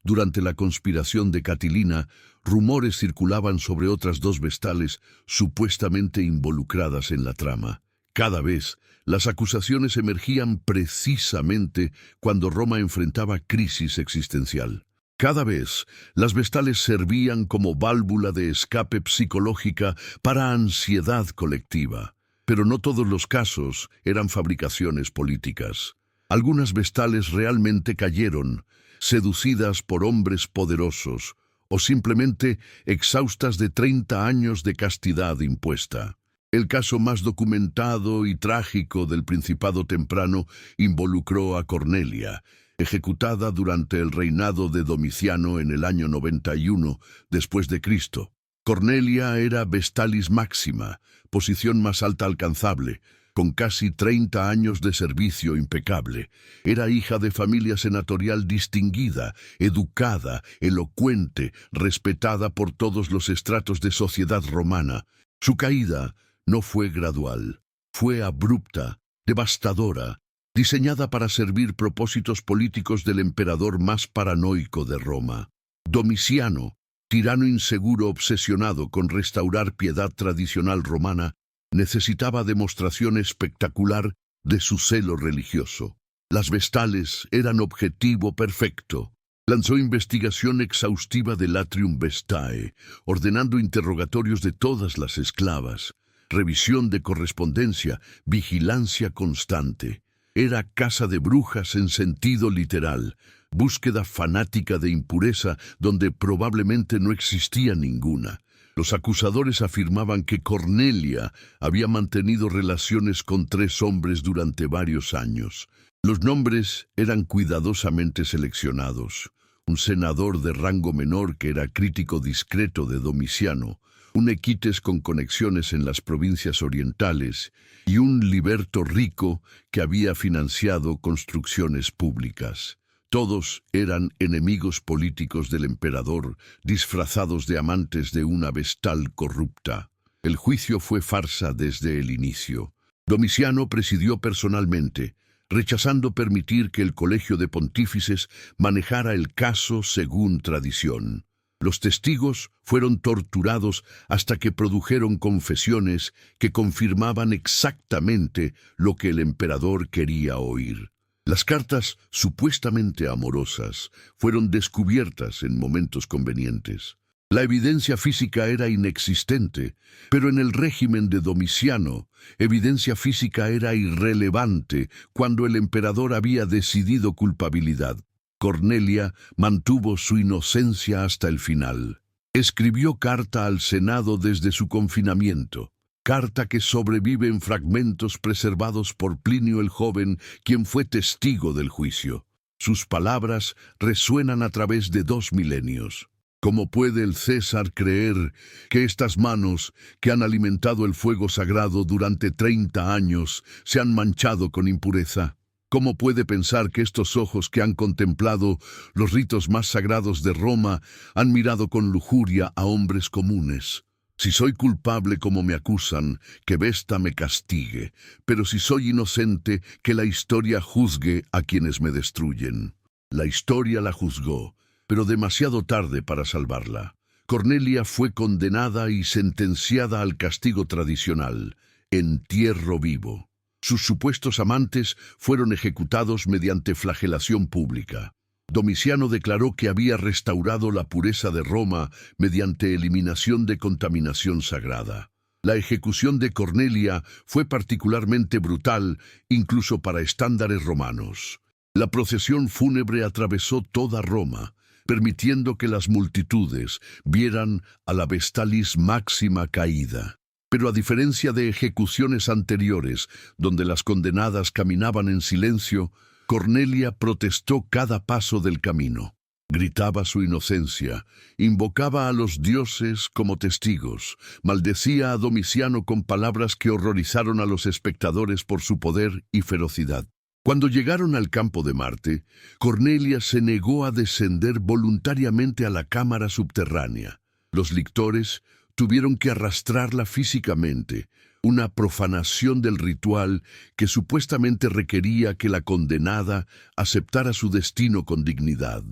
durante la conspiración de Catilina, rumores circulaban sobre otras 2 vestales supuestamente involucradas en la trama. Cada vez, las acusaciones emergían precisamente cuando Roma enfrentaba crisis existencial. Cada vez, las vestales servían como válvula de escape psicológica para ansiedad colectiva. Pero no todos los casos eran fabricaciones políticas. Algunas vestales realmente cayeron, seducidas por hombres poderosos, o simplemente exhaustas de 30 años de castidad impuesta. El caso más documentado y trágico del Principado temprano involucró a Cornelia, ejecutada durante el reinado de Domiciano en el año 91 después de Cristo. Cornelia era vestalis máxima, posición más alta alcanzable, con casi 30 años de servicio impecable. Era hija de familia senatorial distinguida, educada, elocuente, respetada por todos los estratos de sociedad romana. Su caída no fue gradual, fue abrupta, devastadora, diseñada para servir propósitos políticos del emperador más paranoico de Roma. Domiciano, tirano inseguro obsesionado con restaurar piedad tradicional romana, necesitaba demostración espectacular de su celo religioso. Las vestales eran objetivo perfecto. Lanzó investigación exhaustiva del Atrium Vestae, ordenando interrogatorios de todas las esclavas, revisión de correspondencia, vigilancia constante. Era casa de brujas en sentido literal, búsqueda fanática de impureza donde probablemente no existía ninguna. Los acusadores afirmaban que Cornelia había mantenido relaciones con 3 hombres durante varios años. Los nombres eran cuidadosamente seleccionados. Un senador de rango menor que era crítico discreto de Domiciano, un equites con conexiones en las provincias orientales y un liberto rico que había financiado construcciones públicas. Todos eran enemigos políticos del emperador, disfrazados de amantes de una vestal corrupta. El juicio fue farsa desde el inicio. Domiciano presidió personalmente, rechazando permitir que el colegio de pontífices manejara el caso según tradición. Los testigos fueron torturados hasta que produjeron confesiones que confirmaban exactamente lo que el emperador quería oír. Las cartas supuestamente amorosas fueron descubiertas en momentos convenientes. La evidencia física era inexistente, pero en el régimen de Domiciano, evidencia física era irrelevante cuando el emperador había decidido culpabilidad. Cornelia mantuvo su inocencia hasta el final. Escribió carta al Senado desde su confinamiento. Carta que sobrevive en fragmentos preservados por Plinio el Joven, quien fue testigo del juicio. Sus palabras resuenan a través de 2 milenios. ¿Cómo puede el César creer que estas manos, que han alimentado el fuego sagrado durante 30 años, se han manchado con impureza? ¿Cómo puede pensar que estos ojos que han contemplado los ritos más sagrados de Roma han mirado con lujuria a hombres comunes? Si soy culpable como me acusan, que Vesta me castigue, pero si soy inocente, que la historia juzgue a quienes me destruyen. La historia la juzgó, pero demasiado tarde para salvarla. Cornelia fue condenada y sentenciada al castigo tradicional, entierro vivo. Sus supuestos amantes fueron ejecutados mediante flagelación pública. Domiciano declaró que había restaurado la pureza de Roma mediante eliminación de contaminación sagrada. La ejecución de Cornelia fue particularmente brutal, incluso para estándares romanos. La procesión fúnebre atravesó toda Roma, permitiendo que las multitudes vieran a la Vestalis Máxima caída. Pero a diferencia de ejecuciones anteriores, donde las condenadas caminaban en silencio, Cornelia protestó cada paso del camino. Gritaba su inocencia, invocaba a los dioses como testigos, maldecía a Domiciano con palabras que horrorizaron a los espectadores por su poder y ferocidad. Cuando llegaron al campo de Marte, Cornelia se negó a descender voluntariamente a la cámara subterránea. Los lictores tuvieron que arrastrarla físicamente, una profanación del ritual que supuestamente requería que la condenada aceptara su destino con dignidad.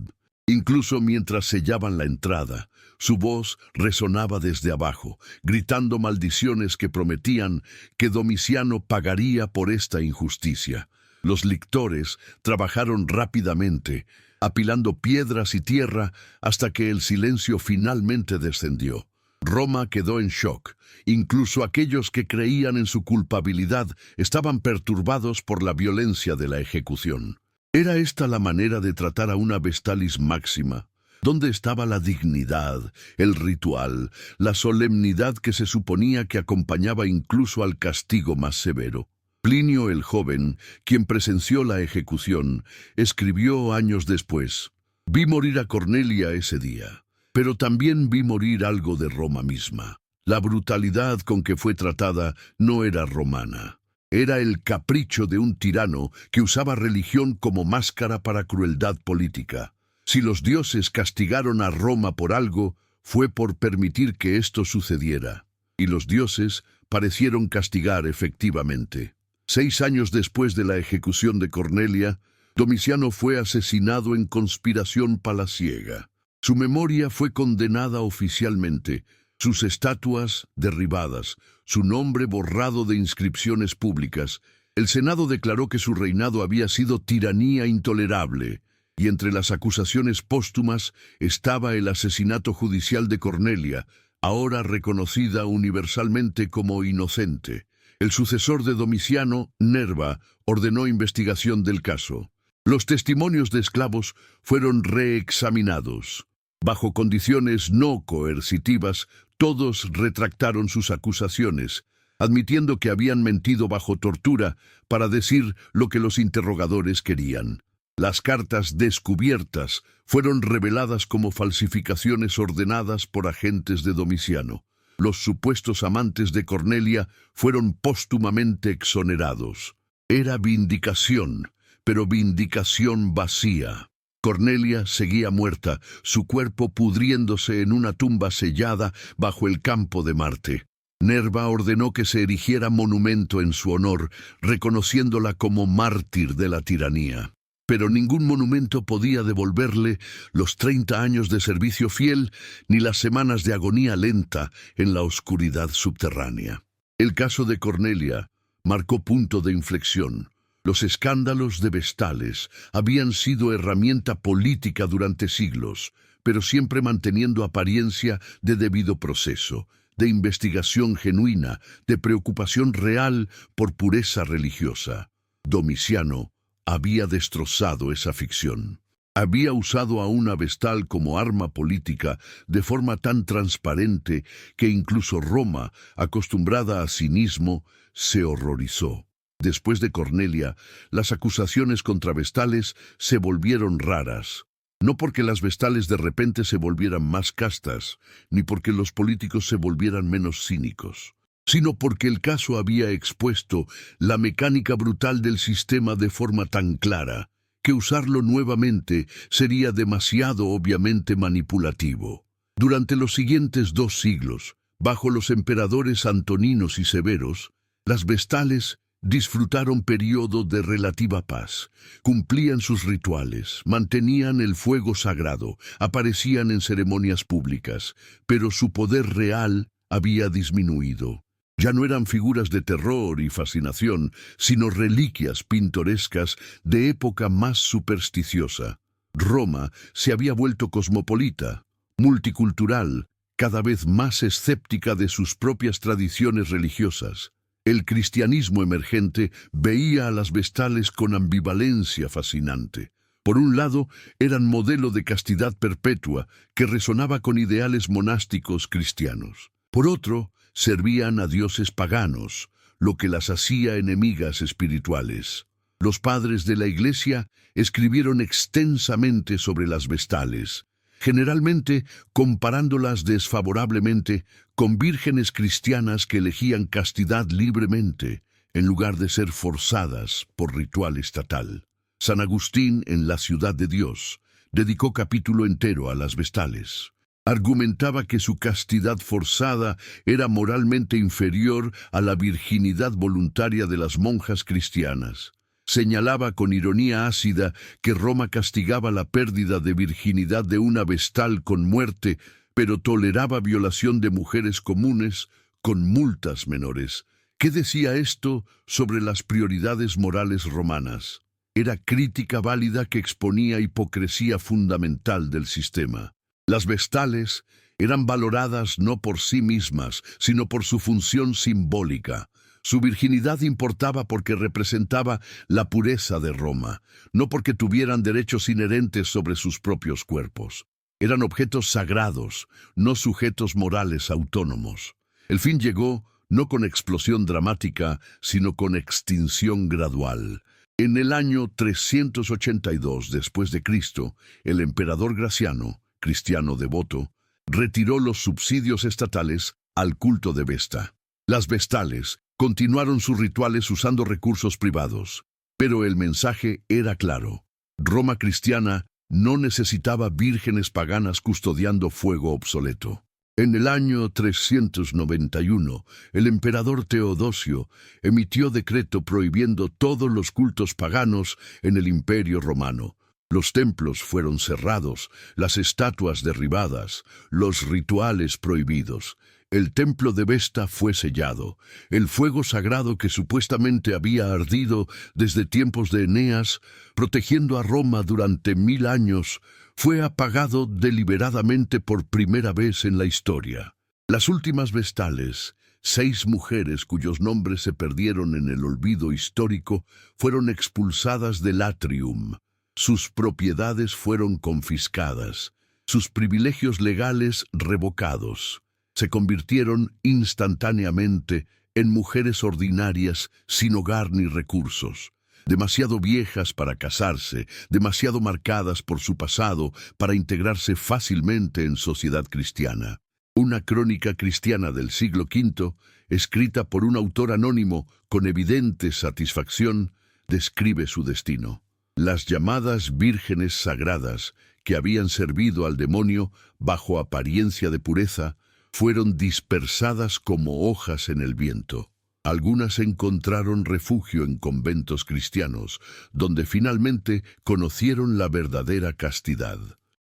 Incluso mientras sellaban la entrada, su voz resonaba desde abajo, gritando maldiciones que prometían que Domiciano pagaría por esta injusticia. Los lictores trabajaron rápidamente, apilando piedras y tierra hasta que el silencio finalmente descendió. Roma quedó en shock. Incluso aquellos que creían en su culpabilidad estaban perturbados por la violencia de la ejecución. ¿Era esta la manera de tratar a una Vestalis Máxima? ¿Dónde estaba la dignidad, el ritual, la solemnidad que se suponía que acompañaba incluso al castigo más severo? Plinio el Joven, quien presenció la ejecución, escribió años después: «Vi morir a Cornelia ese día, pero también vi morir algo de Roma misma. La brutalidad con que fue tratada no era romana. Era el capricho de un tirano que usaba religión como máscara para crueldad política. Si los dioses castigaron a Roma por algo, fue por permitir que esto sucediera. Y los dioses parecieron castigar efectivamente». 6 años después de la ejecución de Cornelia, Domiciano fue asesinado en conspiración palaciega. Su memoria fue condenada oficialmente, sus estatuas derribadas, su nombre borrado de inscripciones públicas. El Senado declaró que su reinado había sido tiranía intolerable, y entre las acusaciones póstumas estaba el asesinato judicial de Cornelia, ahora reconocida universalmente como inocente. El sucesor de Domiciano, Nerva, ordenó investigación del caso. Los testimonios de esclavos fueron reexaminados. Bajo condiciones no coercitivas, todos retractaron sus acusaciones, admitiendo que habían mentido bajo tortura para decir lo que los interrogadores querían. Las cartas descubiertas fueron reveladas como falsificaciones ordenadas por agentes de Domiciano. Los supuestos amantes de Cornelia fueron póstumamente exonerados. Era vindicación, pero vindicación vacía. Cornelia seguía muerta, su cuerpo pudriéndose en una tumba sellada bajo el campo de Marte. Nerva ordenó que se erigiera monumento en su honor, reconociéndola como mártir de la tiranía. Pero ningún monumento podía devolverle los 30 años de servicio fiel ni las semanas de agonía lenta en la oscuridad subterránea. El caso de Cornelia marcó punto de inflexión. Los escándalos de Vestales habían sido herramienta política durante siglos, pero siempre manteniendo apariencia de debido proceso, de investigación genuina, de preocupación real por pureza religiosa. Domiciano había destrozado esa ficción. Había usado a una Vestal como arma política de forma tan transparente que incluso Roma, acostumbrada a cinismo, se horrorizó. Después de Cornelia, las acusaciones contra Vestales se volvieron raras. No porque las vestales de repente se volvieran más castas, ni porque los políticos se volvieran menos cínicos, sino porque el caso había expuesto la mecánica brutal del sistema de forma tan clara que usarlo nuevamente sería demasiado obviamente manipulativo. Durante los siguientes 2 siglos, bajo los emperadores Antoninos y Severos, las vestales disfrutaron periodo de relativa paz, cumplían sus rituales, mantenían el fuego sagrado, aparecían en ceremonias públicas, pero su poder real había disminuido. Ya no eran figuras de terror y fascinación, sino reliquias pintorescas de época más supersticiosa. Roma se había vuelto cosmopolita, multicultural, cada vez más escéptica de sus propias tradiciones religiosas. El cristianismo emergente veía a las vestales con ambivalencia fascinante. Por un lado, eran modelo de castidad perpetua que resonaba con ideales monásticos cristianos. Por otro, servían a dioses paganos, lo que las hacía enemigas espirituales. Los padres de la Iglesia escribieron extensamente sobre las vestales, generalmente comparándolas desfavorablemente con vírgenes cristianas que elegían castidad libremente, en lugar de ser forzadas por ritual estatal. San Agustín, en La Ciudad de Dios, dedicó capítulo entero a las vestales. Argumentaba que su castidad forzada era moralmente inferior a la virginidad voluntaria de las monjas cristianas. Señalaba con ironía ácida que Roma castigaba la pérdida de virginidad de una vestal con muerte, pero toleraba violación de mujeres comunes con multas menores. ¿Qué decía esto sobre las prioridades morales romanas? Era crítica válida que exponía hipocresía fundamental del sistema. Las vestales eran valoradas no por sí mismas, sino por su función simbólica. Su virginidad importaba porque representaba la pureza de Roma, no porque tuvieran derechos inherentes sobre sus propios cuerpos. Eran objetos sagrados, no sujetos morales autónomos. El fin llegó no con explosión dramática, sino con extinción gradual. En el año 382 después de Cristo, el emperador Graciano, cristiano devoto, retiró los subsidios estatales al culto de Vesta. Las vestales continuaron sus rituales usando recursos privados, pero el mensaje era claro. Roma cristiana no necesitaba vírgenes paganas custodiando fuego obsoleto. En el año 391, el emperador Teodosio emitió decreto prohibiendo todos los cultos paganos en el Imperio Romano. Los templos fueron cerrados, las estatuas derribadas, los rituales prohibidos. El templo de Vesta fue sellado. El fuego sagrado que supuestamente había ardido desde tiempos de Eneas, protegiendo a Roma durante 1000 años, fue apagado deliberadamente por primera vez en la historia. Las últimas vestales, 6 mujeres cuyos nombres se perdieron en el olvido histórico, fueron expulsadas del atrium. Sus propiedades fueron confiscadas, sus privilegios legales revocados. Se convirtieron instantáneamente en mujeres ordinarias sin hogar ni recursos, demasiado viejas para casarse, demasiado marcadas por su pasado para integrarse fácilmente en sociedad cristiana. Una crónica cristiana del siglo V, escrita por un autor anónimo con evidente satisfacción, describe su destino. Las llamadas vírgenes sagradas, que habían servido al demonio bajo apariencia de pureza, fueron dispersadas como hojas en el viento. Algunas encontraron refugio en conventos cristianos, donde finalmente conocieron la verdadera castidad.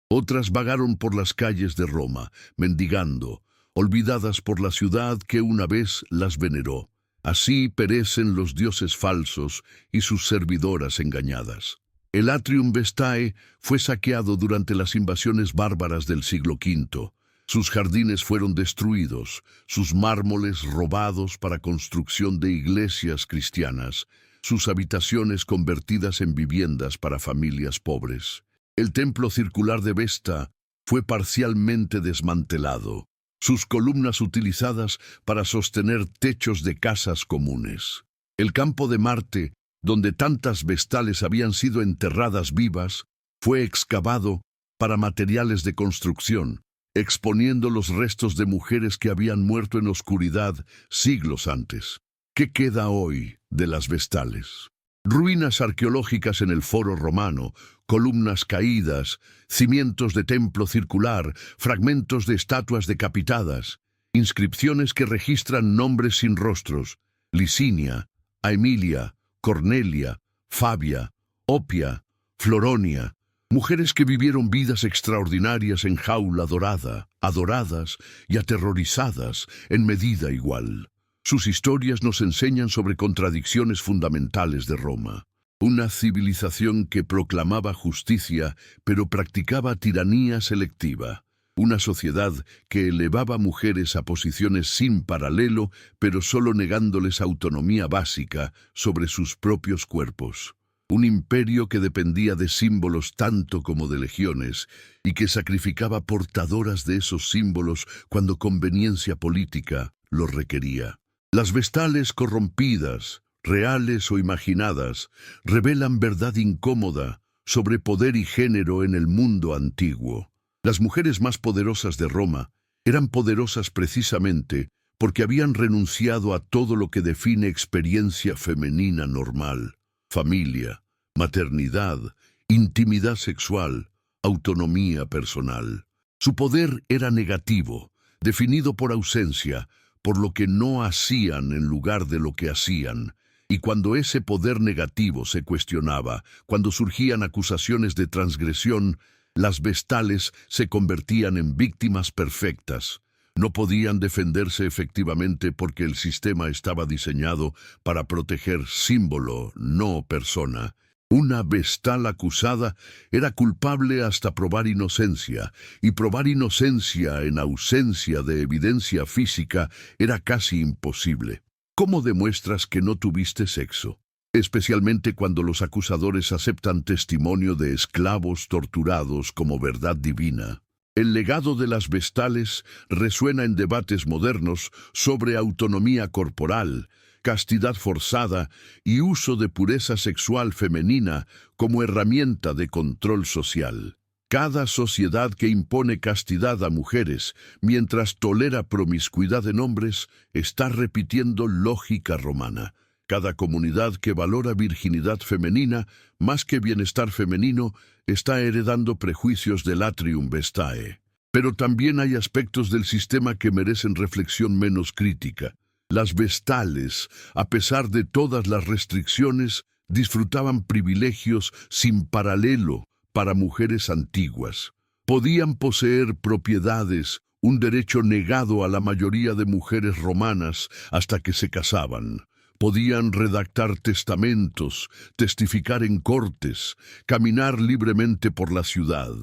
Otras vagaron por las calles de Roma, mendigando, olvidadas por la ciudad que una vez las veneró. Así perecen los dioses falsos y sus servidoras engañadas. El Atrium Vestae fue saqueado durante las invasiones bárbaras del siglo V. Sus jardines fueron destruidos, sus mármoles robados para construcción de iglesias cristianas, sus habitaciones convertidas en viviendas para familias pobres. El templo circular de Vesta fue parcialmente desmantelado, sus columnas utilizadas para sostener techos de casas comunes. El campo de Marte, donde tantas vestales habían sido enterradas vivas, fue excavado para materiales de construcción, exponiendo los restos de mujeres que habían muerto en oscuridad siglos antes. ¿Qué queda hoy de las vestales? Ruinas arqueológicas en el Foro Romano, columnas caídas, cimientos de templo circular, fragmentos de estatuas decapitadas, inscripciones que registran nombres sin rostros: Licinia, Aemilia, Cornelia, Fabia, Opia, Floronia, mujeres que vivieron vidas extraordinarias en jaula dorada, adoradas y aterrorizadas en medida igual. Sus historias nos enseñan sobre contradicciones fundamentales de Roma. Una civilización que proclamaba justicia, pero practicaba tiranía selectiva. Una sociedad que elevaba mujeres a posiciones sin paralelo, pero solo negándoles autonomía básica sobre sus propios cuerpos. Un imperio que dependía de símbolos tanto como de legiones, y que sacrificaba portadoras de esos símbolos cuando conveniencia política lo requería. Las vestales corrompidas, reales o imaginadas, revelan verdad incómoda sobre poder y género en el mundo antiguo. Las mujeres más poderosas de Roma eran poderosas precisamente porque habían renunciado a todo lo que define experiencia femenina normal: familia, maternidad, intimidad sexual, autonomía personal. Su poder era negativo, definido por ausencia, por lo que no hacían en lugar de lo que hacían. Y cuando ese poder negativo se cuestionaba, cuando surgían acusaciones de transgresión, las vestales se convertían en víctimas perfectas. No podían defenderse efectivamente porque el sistema estaba diseñado para proteger símbolo, no persona. Una vestal acusada era culpable hasta probar inocencia, y probar inocencia en ausencia de evidencia física era casi imposible. ¿Cómo demuestras que no tuviste sexo? Especialmente cuando los acusadores aceptan testimonio de esclavos torturados como verdad divina. El legado de las vestales resuena en debates modernos sobre autonomía corporal, castidad forzada y uso de pureza sexual femenina como herramienta de control social. Cada sociedad que impone castidad a mujeres mientras tolera promiscuidad en hombres está repitiendo lógica romana. Cada comunidad que valora virginidad femenina más que bienestar femenino está heredando prejuicios del atrium vestae. Pero también hay aspectos del sistema que merecen reflexión menos crítica. Las vestales, a pesar de todas las restricciones, disfrutaban privilegios sin paralelo para mujeres antiguas. Podían poseer propiedades, un derecho negado a la mayoría de mujeres romanas hasta que se casaban. Podían redactar testamentos, testificar en cortes, caminar libremente por la ciudad.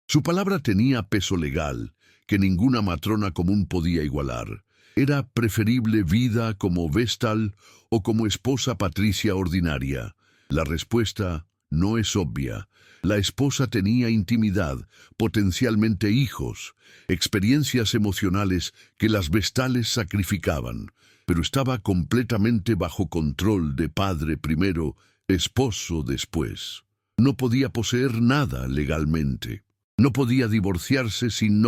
Su palabra tenía peso legal, que ninguna matrona común podía igualar. ¿Era preferible vida como vestal o como esposa patricia ordinaria? La respuesta no es obvia. La esposa tenía intimidad, potencialmente hijos, experiencias emocionales que las vestales sacrificaban, pero estaba completamente bajo control de padre primero, esposo después. No podía poseer nada legalmente. No podía divorciarse sin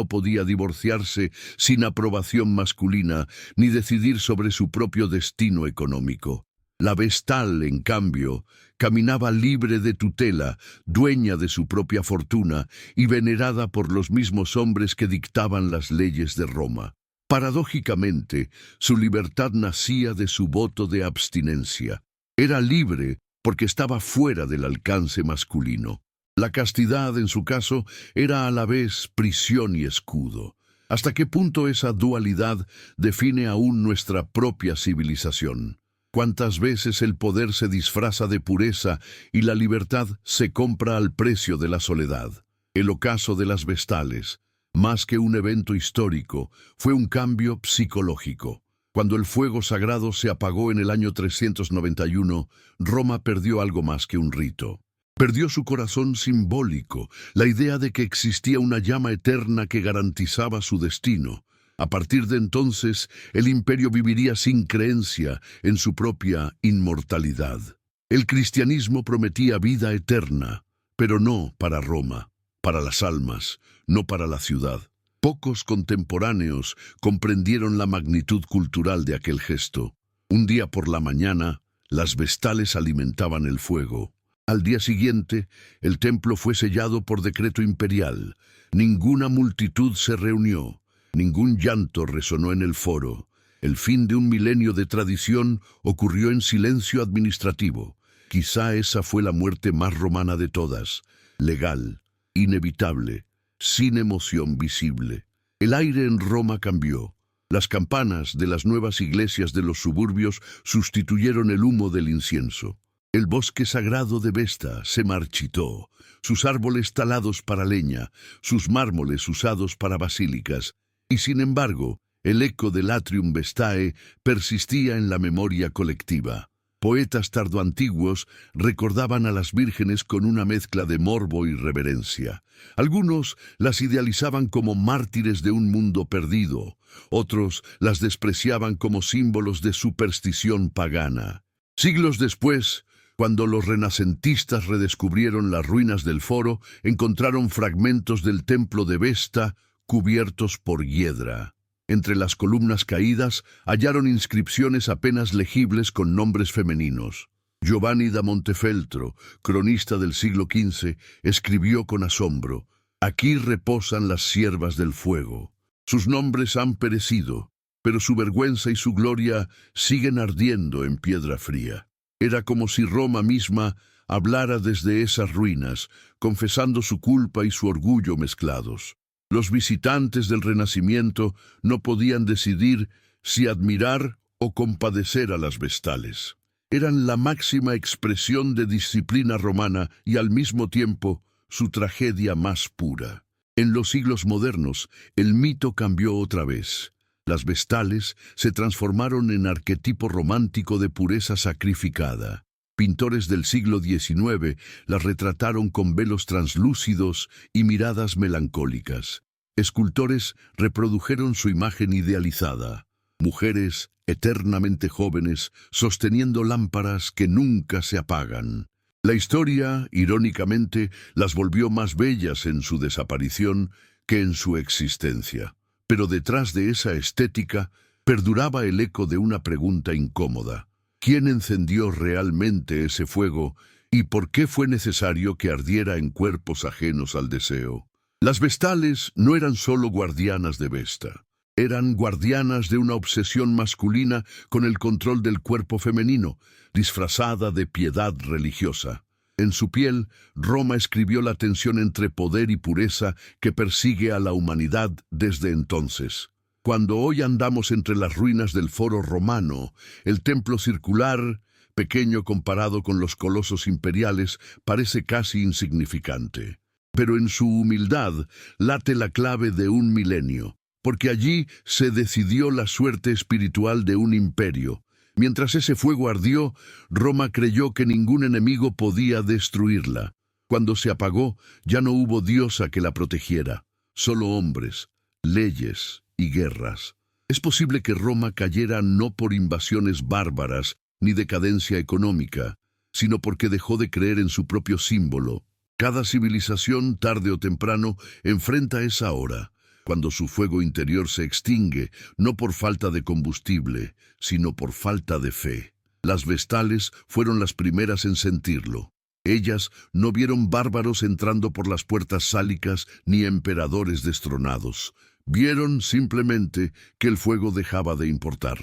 aprobación masculina, ni decidir sobre su propio destino económico. La vestal, en cambio, caminaba libre de tutela, dueña de su propia fortuna y venerada por los mismos hombres que dictaban las leyes de Roma. Paradójicamente, su libertad nacía de su voto de abstinencia. Era libre porque estaba fuera del alcance masculino. La castidad, en su caso, era a la vez prisión y escudo. ¿Hasta qué punto esa dualidad define aún nuestra propia civilización? ¿Cuántas veces el poder se disfraza de pureza y la libertad se compra al precio de la soledad? El ocaso de las vestales, más que un evento histórico, fue un cambio psicológico. Cuando el fuego sagrado se apagó en el año 391, Roma perdió algo más que un rito. Perdió su corazón simbólico, la idea de que existía una llama eterna que garantizaba su destino. A partir de entonces, el imperio viviría sin creencia en su propia inmortalidad. El cristianismo prometía vida eterna, pero no para Roma. para las almas, no para la ciudad. Pocos contemporáneos comprendieron la magnitud cultural de aquel gesto. Un día por la mañana, las vestales alimentaban el fuego. Al día siguiente, el templo fue sellado por decreto imperial. Ninguna multitud se reunió, ningún llanto resonó en el foro. El fin de un milenio de tradición ocurrió en silencio administrativo. Quizá esa fue la muerte más romana de todas, legal, inevitable, sin emoción visible. El aire en Roma cambió. Las campanas de las nuevas iglesias de los suburbios sustituyeron el humo del incienso. El bosque sagrado de Vesta se marchitó, sus árboles talados para leña, sus mármoles usados para basílicas, y sin embargo, el eco del Atrium Vestae persistía en la memoria colectiva. Poetas tardoantiguos recordaban a las vírgenes con una mezcla de morbo y reverencia. Algunos las idealizaban como mártires de un mundo perdido, otros las despreciaban como símbolos de superstición pagana. Siglos después, cuando los renacentistas redescubrieron las ruinas del foro, encontraron fragmentos del templo de Vesta cubiertos por hiedra. Entre las columnas caídas hallaron inscripciones apenas legibles con nombres femeninos. Giovanni da Montefeltro, cronista del siglo XV, escribió con asombro: «Aquí reposan las siervas del fuego. Sus nombres han perecido, pero su vergüenza y su gloria siguen ardiendo en piedra fría». Era como si Roma misma hablara desde esas ruinas, confesando su culpa y su orgullo mezclados. Los visitantes del Renacimiento no podían decidir si admirar o compadecer a las vestales. Eran la máxima expresión de disciplina romana y al mismo tiempo su tragedia más pura. En los siglos modernos, el mito cambió otra vez. Las vestales se transformaron en arquetipo romántico de pureza sacrificada. Pintores del siglo XIX las retrataron con velos translúcidos y miradas melancólicas. Escultores reprodujeron su imagen idealizada. Mujeres eternamente jóvenes sosteniendo lámparas que nunca se apagan. La historia, irónicamente, las volvió más bellas en su desaparición que en su existencia. Pero detrás de esa estética perduraba el eco de una pregunta incómoda. ¿Quién encendió realmente ese fuego y por qué fue necesario que ardiera en cuerpos ajenos al deseo? Las vestales no eran solo guardianas de Vesta. Eran guardianas de una obsesión masculina con el control del cuerpo femenino, disfrazada de piedad religiosa. En su piel, Roma escribió la tensión entre poder y pureza que persigue a la humanidad desde entonces. Cuando hoy andamos entre las ruinas del foro romano, el templo circular, pequeño comparado con los colosos imperiales, parece casi insignificante. Pero en su humildad late la clave de un milenio, porque allí se decidió la suerte espiritual de un imperio. Mientras ese fuego ardió, Roma creyó que ningún enemigo podía destruirla. Cuando se apagó, ya no hubo diosa que la protegiera, solo hombres, leyes y guerras. Es posible que Roma cayera no por invasiones bárbaras ni decadencia económica, sino porque dejó de creer en su propio símbolo. Cada civilización, tarde o temprano, enfrenta esa hora, cuando su fuego interior se extingue, no por falta de combustible, sino por falta de fe. Las vestales fueron las primeras en sentirlo. Ellas no vieron bárbaros entrando por las puertas sálicas ni emperadores destronados. Vieron simplemente que el fuego dejaba de importar.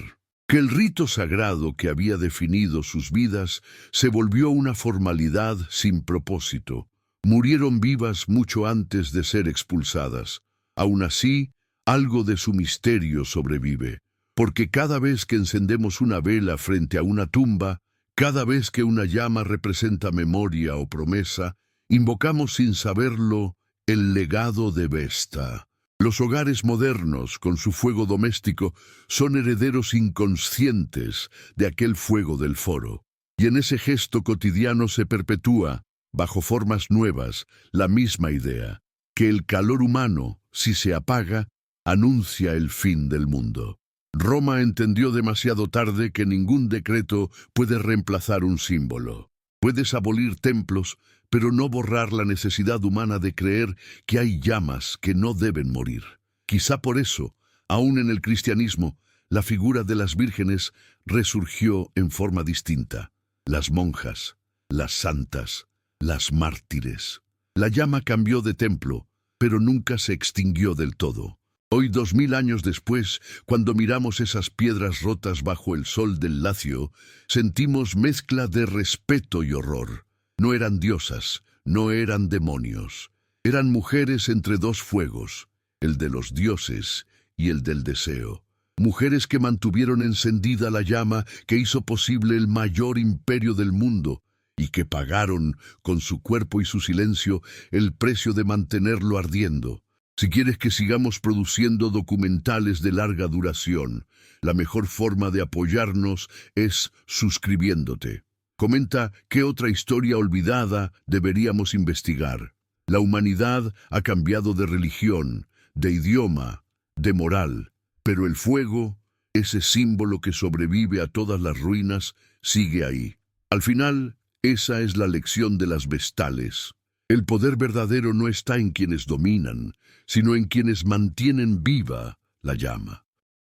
Que el rito sagrado que había definido sus vidas se volvió una formalidad sin propósito. Murieron vivas mucho antes de ser expulsadas. Aún así, algo de su misterio sobrevive, porque cada vez que encendemos una vela frente a una tumba, cada vez que una llama representa memoria o promesa, invocamos sin saberlo el legado de Vesta. Los hogares modernos, con su fuego doméstico, son herederos inconscientes de aquel fuego del foro, y en ese gesto cotidiano se perpetúa, bajo formas nuevas, la misma idea, que el calor humano, si se apaga, anuncia el fin del mundo. Roma entendió demasiado tarde que ningún decreto puede reemplazar un símbolo. Puedes abolir templos, pero no borrar la necesidad humana de creer que hay llamas que no deben morir. Quizá por eso, aún en el cristianismo, la figura de las vírgenes resurgió en forma distinta. Las monjas, las santas, las mártires. La llama cambió de templo, pero nunca se extinguió del todo. Hoy, 2000 años después, cuando miramos esas piedras rotas bajo el sol del Lacio, sentimos mezcla de respeto y horror. No eran diosas, no eran demonios. Eran mujeres entre dos fuegos, el de los dioses y el del deseo. Mujeres que mantuvieron encendida la llama que hizo posible el mayor imperio del mundo y que pagaron, con su cuerpo y su silencio, el precio de mantenerlo ardiendo. Si quieres que sigamos produciendo documentales de larga duración, la mejor forma de apoyarnos es suscribiéndote. Comenta qué otra historia olvidada deberíamos investigar. La humanidad ha cambiado de religión, de idioma, de moral, pero el fuego, ese símbolo que sobrevive a todas las ruinas, sigue ahí. Al final, esa es la lección de las vestales. El poder verdadero no está en quienes dominan, sino en quienes mantienen viva la llama.